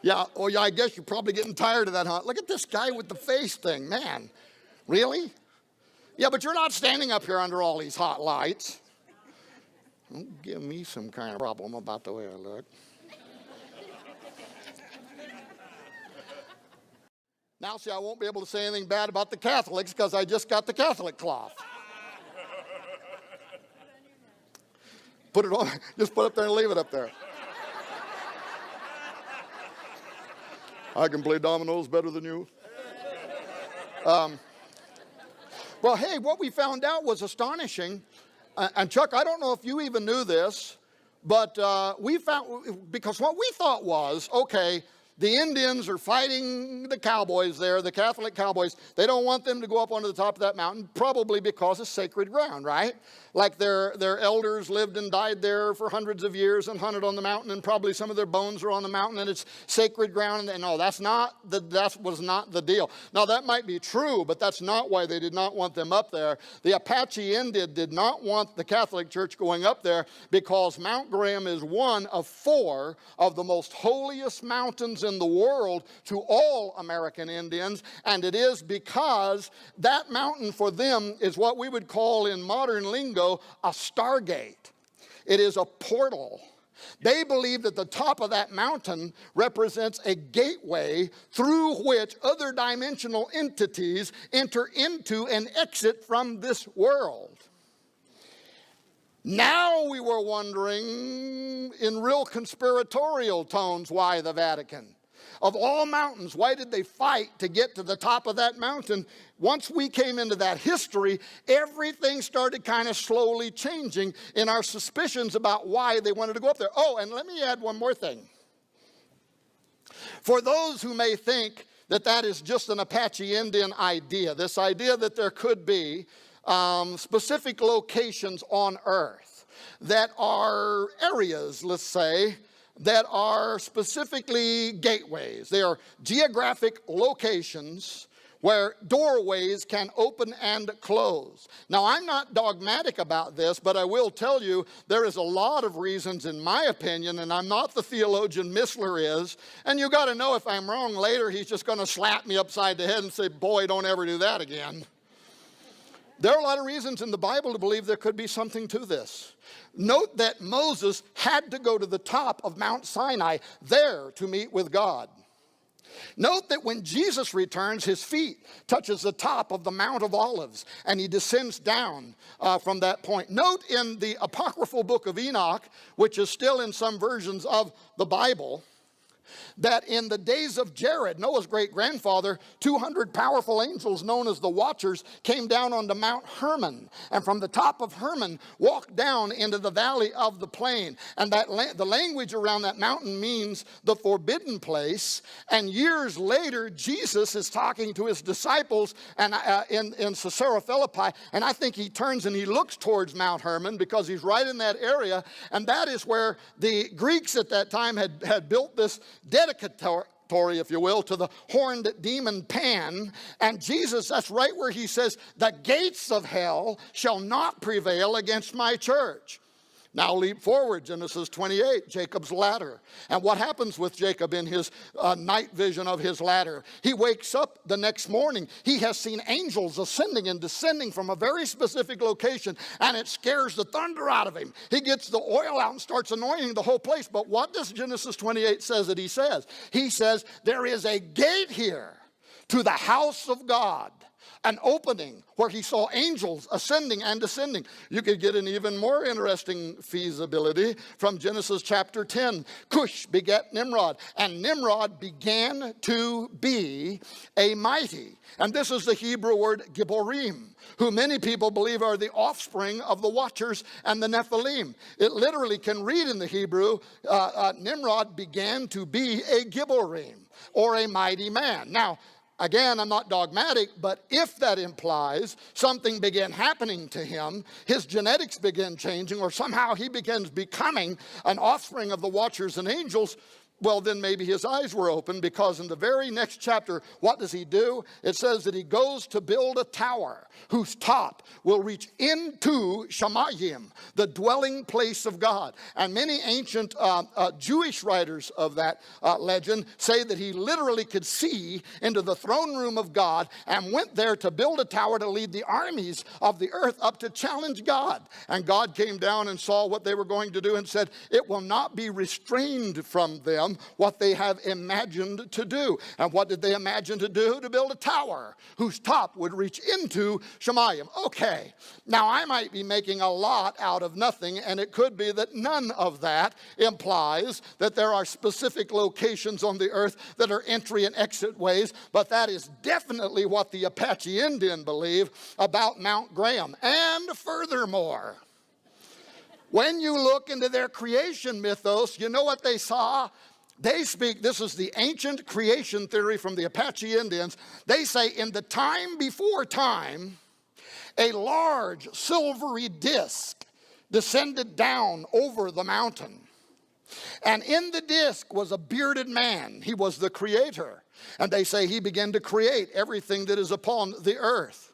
Yeah, oh yeah, I guess you're probably getting tired of that, huh? Look at this guy with the face thing, man. Really? Yeah, but you're not standing up here under all these hot lights. Don't give me some kind of problem about the way I look. Now, see, I won't be able to say anything bad about the Catholics because I just got the Catholic cloth. Put it on, just put it up there and leave it up there. I can play dominoes better than you. Well, hey, what we found out was astonishing. And Chuck, I don't know if you even knew this, but we found, because what we thought was, okay, the Indians are fighting the cowboys there, the Catholic cowboys. They don't want them to go up onto the top of that mountain, probably because it's sacred ground, right? Like their elders lived and died there for hundreds of years and hunted on the mountain, and probably some of their bones are on the mountain, and it's sacred ground. And no, that was not the deal. Now, that might be true, but that's not why they did not want them up there. The Apache Indian did not want the Catholic Church going up there because Mount Graham is one of 4 of the most holiest mountains in the world to all American Indians, and it is because that mountain for them is what we would call in modern lingo a stargate. It is a portal. They believe that the top of that mountain represents a gateway through which other dimensional entities enter into and exit from this world. Now we were wondering in real conspiratorial tones why the Vatican. Of all mountains, why did they fight to get to the top of that mountain? Once we came into that history, everything started kind of slowly changing in our suspicions about why they wanted to go up there. Oh, and let me add one more thing. For those who may think that that is just an Apache Indian idea, this idea that there could be specific locations on Earth that are areas, let's say, that are specifically gateways. They are geographic locations where doorways can open and close. Now, I'm not dogmatic about this, but I will tell you there is a lot of reasons, in my opinion, and I'm not the theologian Missler is, and you got to know if I'm wrong later, he's just going to slap me upside the head and say, boy, don't ever do that again. There are a lot of reasons in the Bible to believe there could be something to this. Note that Moses had to go to the top of Mount Sinai there to meet with God. Note that when Jesus returns, his feet touches the top of the Mount of Olives, and he descends down from that point. Note in the apocryphal book of Enoch, which is still in some versions of the Bible, that in the days of Jared, Noah's great-grandfather, 200 powerful angels known as the Watchers came down onto Mount Hermon, and from the top of Hermon walked down into the valley of the plain. And the language around that mountain means the forbidden place. And years later, Jesus is talking to his disciples and in Caesarea Philippi, and I think he turns and he looks towards Mount Hermon because he's right in that area, and that is where the Greeks at that time had built this dedicatory, if you will, to the horned demon Pan. And Jesus, that's right where he says, the gates of hell shall not prevail against my church. Now leap forward, Genesis 28, Jacob's ladder. And what happens with Jacob in his night vision of his ladder? He wakes up the next morning. He has seen angels ascending and descending from a very specific location, and it scares the thunder out of him. He gets the oil out and starts anointing the whole place. But what does Genesis 28 says that he says? He says, there is a gate here to the house of God. An opening where he saw angels ascending and descending. You could get an even more interesting feasibility from Genesis chapter 10. Cush begat Nimrod, and Nimrod began to be a mighty. And this is the Hebrew word Gibborim, who many people believe are the offspring of the Watchers and the Nephilim. It literally can read in the Hebrew, Nimrod began to be a Gibborim, or a mighty man. Now, again, I'm not dogmatic, but if that implies something began happening to him, his genetics begin changing, or somehow he begins becoming an offspring of the Watchers and angels, well, then maybe his eyes were open, because in the very next chapter, what does he do? It says that he goes to build a tower whose top will reach into Shamayim, the dwelling place of God. And many ancient Jewish writers of that legend say that he literally could see into the throne room of God and went there to build a tower to lead the armies of the earth up to challenge God. And God came down and saw what they were going to do and said, it will not be restrained from them what they have imagined to do. And what did they imagine to do? To build a tower whose top would reach into Shamayim. Okay, now I might be making a lot out of nothing, and it could be that none of that implies that there are specific locations on the earth that are entry and exit ways, but that is definitely what the Apache Indian believe about Mount Graham. And furthermore, when you look into their creation mythos, you know what they saw? They speak, this is the ancient creation theory from the Apache Indians. They say in the time before time, a large silvery disc descended down over the mountain. And in the disc was a bearded man. He was the creator. And they say he began to create everything that is upon the earth.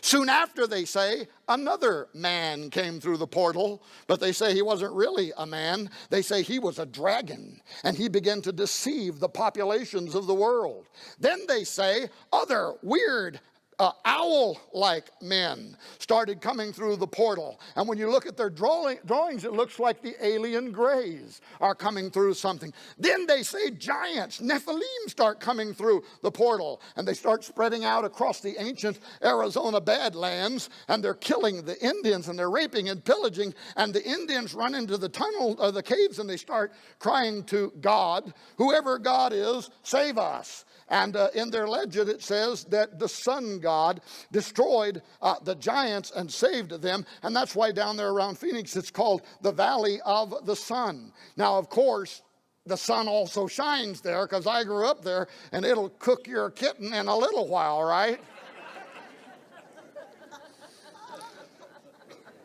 Soon after, they say, another man came through the portal, but they say he wasn't really a man. They say he was a dragon, and he began to deceive the populations of the world. Then they say other weird owl-like men started coming through the portal. And when you look at their drawings, it looks like the alien grays are coming through something. Then they say giants, Nephilim, start coming through the portal. And they start spreading out across the ancient Arizona Badlands. And they're killing the Indians, and they're raping and pillaging. And the Indians run into the tunnel or the caves, and they start crying to God, whoever God is, save us. And in their legend, it says that the sun god destroyed the giants and saved them. And that's why down there around Phoenix, it's called the Valley of the Sun. Now, of course, the sun also shines there, because I grew up there, and it'll cook your kitten in a little while, right?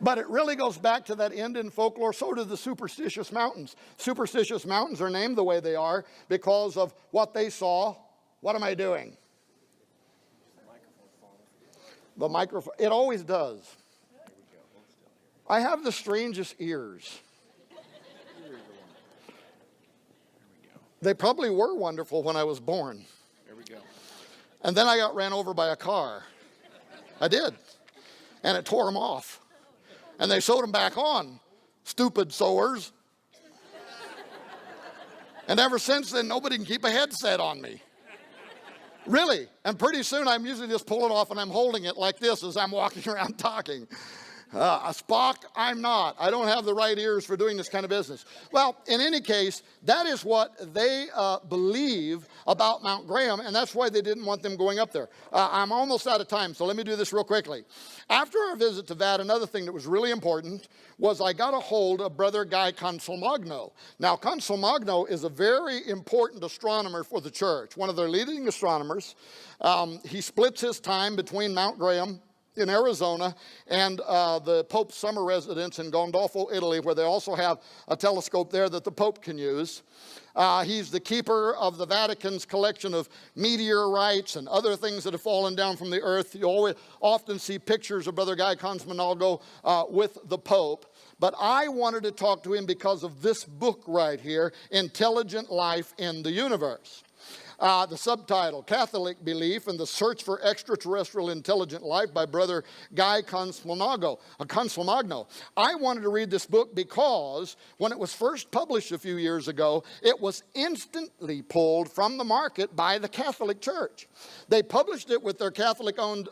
But it really goes back to that Indian folklore. So do the superstitious mountains. Superstitious mountains are named the way they are because of what they saw. What am I doing? The microphone. It always does. I have the strangest ears. They probably were wonderful when I was born. There we go. And then I got ran over by a car. I did. And it tore them off. And they sewed them back on. Stupid sewers. And ever since then, nobody can keep a headset on me. Really. And pretty soon, I'm usually just pulling off, and I'm holding it like this as I'm walking around talking. A Spock, I'm not. I don't have the right ears for doing this kind of business. Well, in any case, that is what they believe about Mount Graham, and that's why they didn't want them going up there. I'm almost out of time, so let me do this real quickly. After our visit to VAT, another thing that was really important was I got a hold of Brother Guy Consolmagno. Now, Consolmagno is a very important astronomer for the church, one of their leading astronomers. He splits his time between Mount Graham in Arizona and the Pope's summer residence in Gandolfo, Italy, where they also have a telescope there that the Pope can use. He's the keeper of the Vatican's collection of meteorites and other things that have fallen down from the earth. You often see pictures of Brother Guy Consolmagno with the Pope. But I wanted to talk to him because of this book right here, Intelligent Life in the Universe. The subtitle, Catholic Belief and the Search for Extraterrestrial Intelligent Life by Brother Guy Consolmagno. I wanted to read this book because when it was first published a few years ago, it was instantly pulled from the market by the Catholic Church. They published it with their Catholic-owned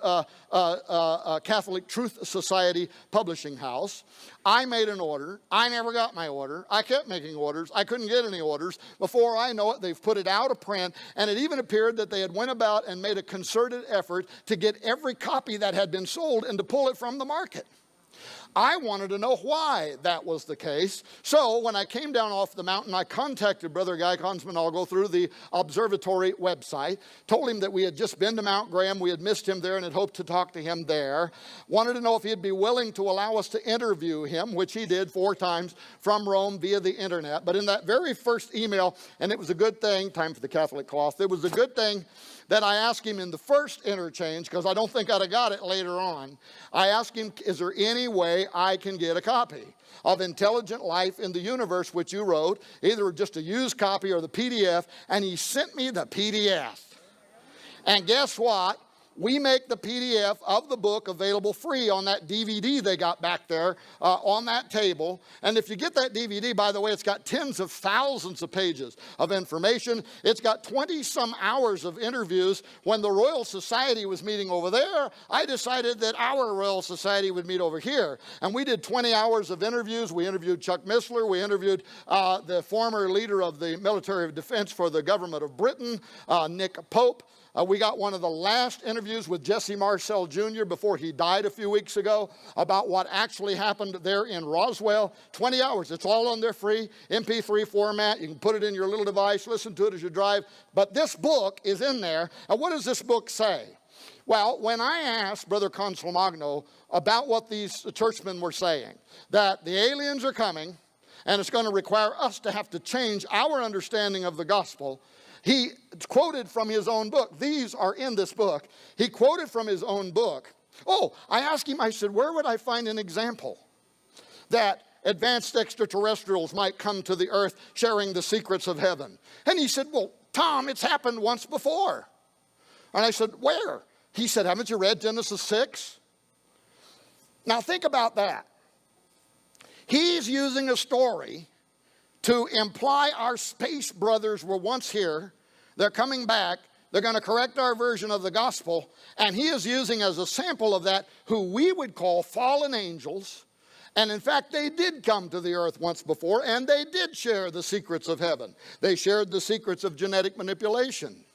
Catholic Truth Society publishing house. I made an order. I never got my order. I kept making orders. I couldn't get any orders. Before I know it, they've put it out of print, and it even appeared that they had went about and made a concerted effort to get every copy that had been sold and to pull it from the market. I wanted to know why that was the case. So when I came down off the mountain, I contacted Brother Guy Consolmagno through the observatory website, told him that we had just been to Mount Graham, we had missed him there and had hoped to talk to him there. Wanted to know if he'd be willing to allow us to interview him, which he did 4 times from Rome via the internet. But in that very first email, and it was a good thing, time for the Catholic cloth, it was a good thing that I asked him in the first interchange, because I don't think I'd have got it later on. I asked him, is there any way I can get a copy of Intelligent Life in the Universe, which you wrote, either just a used copy or the PDF, and he sent me the PDF. And guess what? We make the PDF of the book available free on that DVD they got back there on that table. And if you get that DVD, by the way, it's got tens of thousands of pages of information. It's got 20-some hours of interviews. When the Royal Society was meeting over there, I decided that our Royal Society would meet over here. And we did 20 hours of interviews. We interviewed Chuck Missler. We interviewed the former leader of the military of defense for the government of Britain, Nick Pope. We got one of the last interviews with Jesse Marcel Jr. before he died a few weeks ago about what actually happened there in Roswell. 20 hours. It's all on their free MP3 format. You can put it in your little device, listen to it as you drive. But this book is in there. And what does this book say? Well, when I asked Brother Consolmagno about what these churchmen were saying, that the aliens are coming, and it's going to require us to have to change our understanding of the gospel, he quoted from his own book. These are in this book. He quoted from his own book. Oh, I asked him, I said, where would I find an example that advanced extraterrestrials might come to the earth sharing the secrets of heaven? And he said, well, Tom, it's happened once before. And I said, where? He said, haven't you read Genesis 6? Now think about that. He's using a story to imply our space brothers were once here. They're coming back. They're going to correct our version of the gospel. And he is using as a sample of that who we would call fallen angels. And in fact, they did come to the earth once before, and they did share the secrets of heaven. They shared the secrets of genetic manipulation.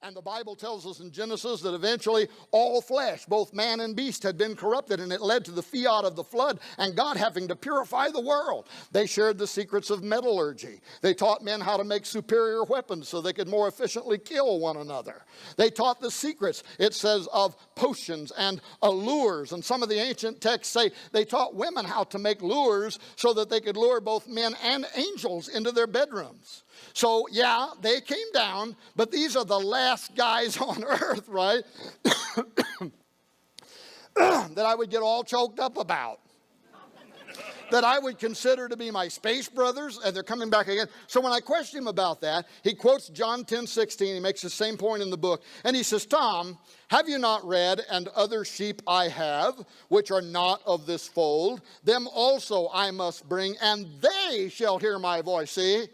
And the Bible tells us in Genesis that eventually all flesh, both man and beast, had been corrupted, and it led to the fiat of the flood and God having to purify the world. They shared the secrets of metallurgy. They taught men how to make superior weapons so they could more efficiently kill one another. They taught the secrets, it says, of potions and allures. And some of the ancient texts say they taught women how to make lures so that they could lure both men and angels into their bedrooms. So, yeah, they came down, but these are the last guys on earth, right, that I would get all choked up about, that I would consider to be my space brothers, and they're coming back again. So when I question him about that, he quotes John 10:16. He makes the same point in the book, and he says, Tom, have you not read, and other sheep I have, which are not of this fold? Them also I must bring, and they shall hear my voice. See?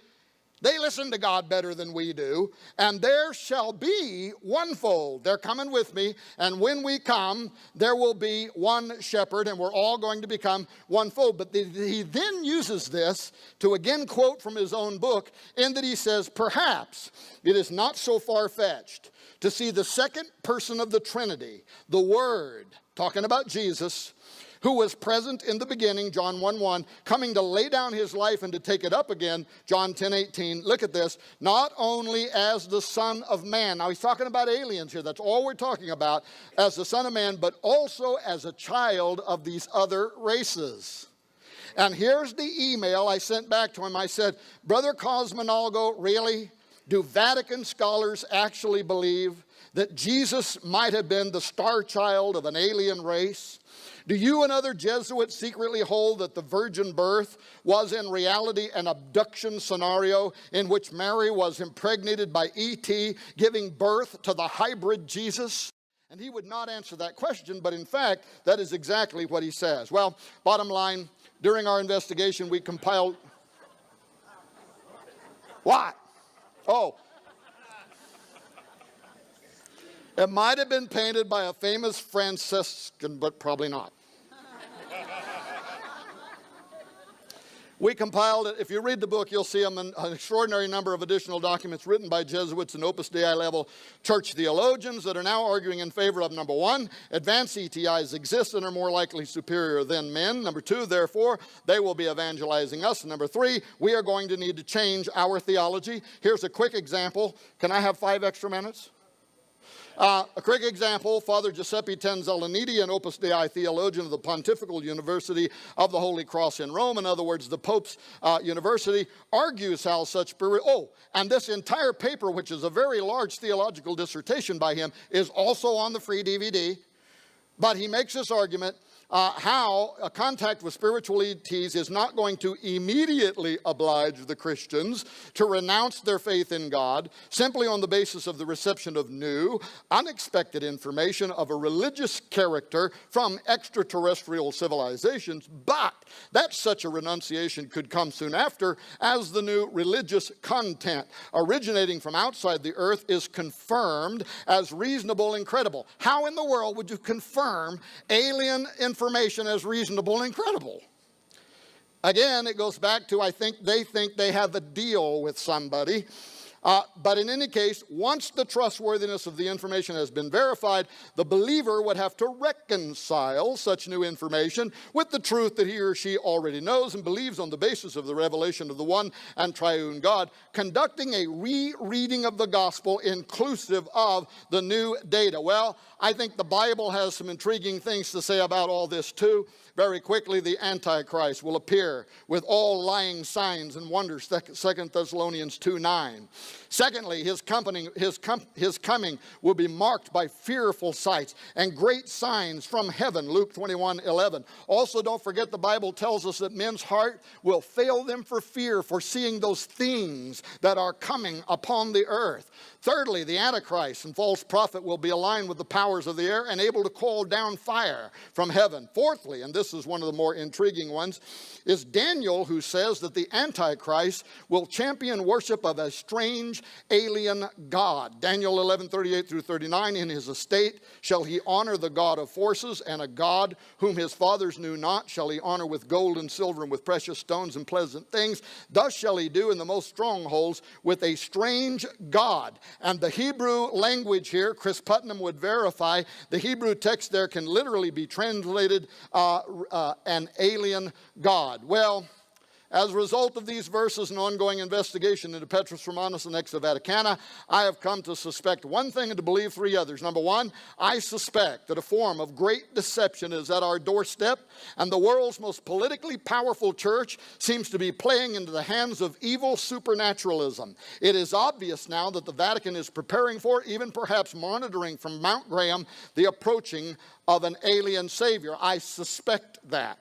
They listen to God better than we do. And there shall be one fold. They're coming with me. And when we come, there will be one shepherd. And we're all going to become one fold. But he then uses this to again quote from his own book, in that he says, perhaps it is not so far-fetched to see the second person of the Trinity, the Word, talking about Jesus, who was present in the beginning, John 1:1, coming to lay down his life and to take it up again, John 10:18. Look at this. Not only as the Son of Man. Now he's talking about aliens here. That's all we're talking about. As the Son of Man, but also as a child of these other races. And here's the email I sent back to him. I said, Brother Cosmonalgo, really? Do Vatican scholars actually believe that Jesus might have been the star child of an alien race? Do you and other Jesuits secretly hold that the virgin birth was in reality an abduction scenario in which Mary was impregnated by E.T., giving birth to the hybrid Jesus? And he would not answer that question, but in fact, that is exactly what he says. Well, bottom line, during our investigation, we compiled... What? Oh. It might have been painted by a famous Franciscan, but probably not. We compiled it. If you read the book, you'll see an extraordinary number of additional documents written by Jesuits and Opus Dei level church theologians that are now arguing in favor of, number one, advanced ETIs exist and are more likely superior than men. Number two, therefore, they will be evangelizing us. And number three, we are going to need to change our theology. Here's a quick example. Can I have 5 extra minutes? A quick example, Father Giuseppe Tenzellaniti, an Opus Dei theologian of the Pontifical University of the Holy Cross in Rome, in other words, the Pope's university, argues how such and this entire paper, which is a very large theological dissertation by him, is also on the free DVD. But he makes this argument how a contact with spiritual ETs is not going to immediately oblige the Christians to renounce their faith in God simply on the basis of the reception of new, unexpected information of a religious character from extraterrestrial civilizations, but that such a renunciation could come soon after as the new religious content originating from outside the earth is confirmed as reasonable and credible. How in the world would you confirm alien information as reasonable and credible? Again, it goes back to I think they have a deal with somebody. But in any case, once the trustworthiness of the information has been verified, the believer would have to reconcile such new information with the truth that he or she already knows and believes on the basis of the revelation of the one and triune God, conducting a rereading of the gospel inclusive of the new data. Well, I think the Bible has some intriguing things to say about all this too. Very quickly, the Antichrist will appear with all lying signs and wonders, 2 Thessalonians 2:9. Secondly, his coming will be marked by fearful sights and great signs from heaven, Luke 21:11. Also, don't forget the Bible tells us that men's heart will fail them for fear for seeing those things that are coming upon the earth. Thirdly, the Antichrist and false prophet will be aligned with the powers of the air and able to call down fire from heaven. Fourthly, and this is one of the more intriguing ones, is Daniel, who says that the Antichrist will champion worship of a strange alien god. Daniel 11:38 through 39, in his estate shall he honor the God of forces, and a god whom his fathers knew not shall he honor with gold and silver and with precious stones and pleasant things. Thus shall he do in the most strongholds with a strange god. And the Hebrew language here, Chris Putnam would verify, the Hebrew text there can literally be translated an alien god. Well, as a result of these verses and ongoing investigation into Petrus Romanus and Ex Vaticana, I have come to suspect one thing and to believe three others. Number one, I suspect that a form of great deception is at our doorstep, and the world's most politically powerful church seems to be playing into the hands of evil supernaturalism. It is obvious now that the Vatican is preparing for, even perhaps monitoring from Mount Graham, the approaching of an alien savior. I suspect that.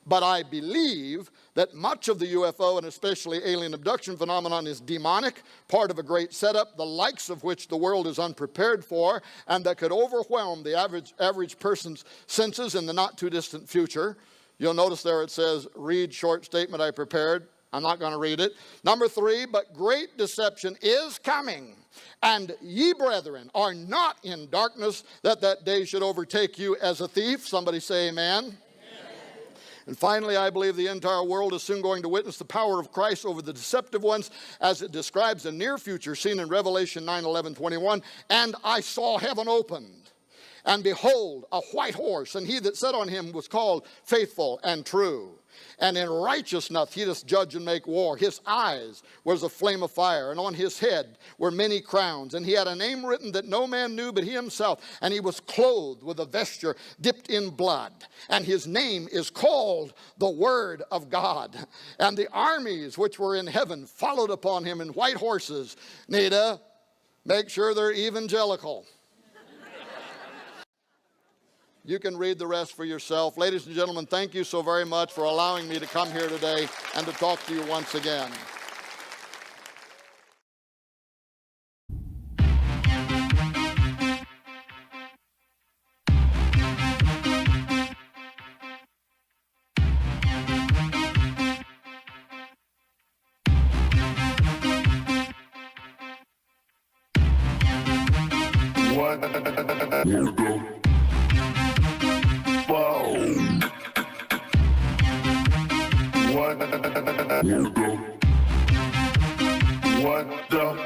But I believe that much of the UFO and especially alien abduction phenomenon is demonic, part of a great setup, the likes of which the world is unprepared for, and that could overwhelm the average person's senses in the not too distant future. You'll notice there it says, read short statement I prepared. I'm not going to read it. Number three, but great deception is coming. And ye brethren are not in darkness, that day should overtake you as a thief. Somebody say amen. And finally, I believe the entire world is soon going to witness the power of Christ over the deceptive ones, as it describes the near future seen in Revelation 9:11-21. And I saw heaven opened, and behold, a white horse, and he that sat on him was called Faithful and True. And in righteousness he doth judge and make war. His eyes was a flame of fire, and on his head were many crowns. And he had a name written that no man knew but he himself. And he was clothed with a vesture dipped in blood. And his name is called the Word of God. And the armies which were in heaven followed upon him in white horses. Nita, make sure they're evangelical. You can read the rest for yourself. Ladies and gentlemen, thank you so very much for allowing me to come here today and to talk to you once again. What the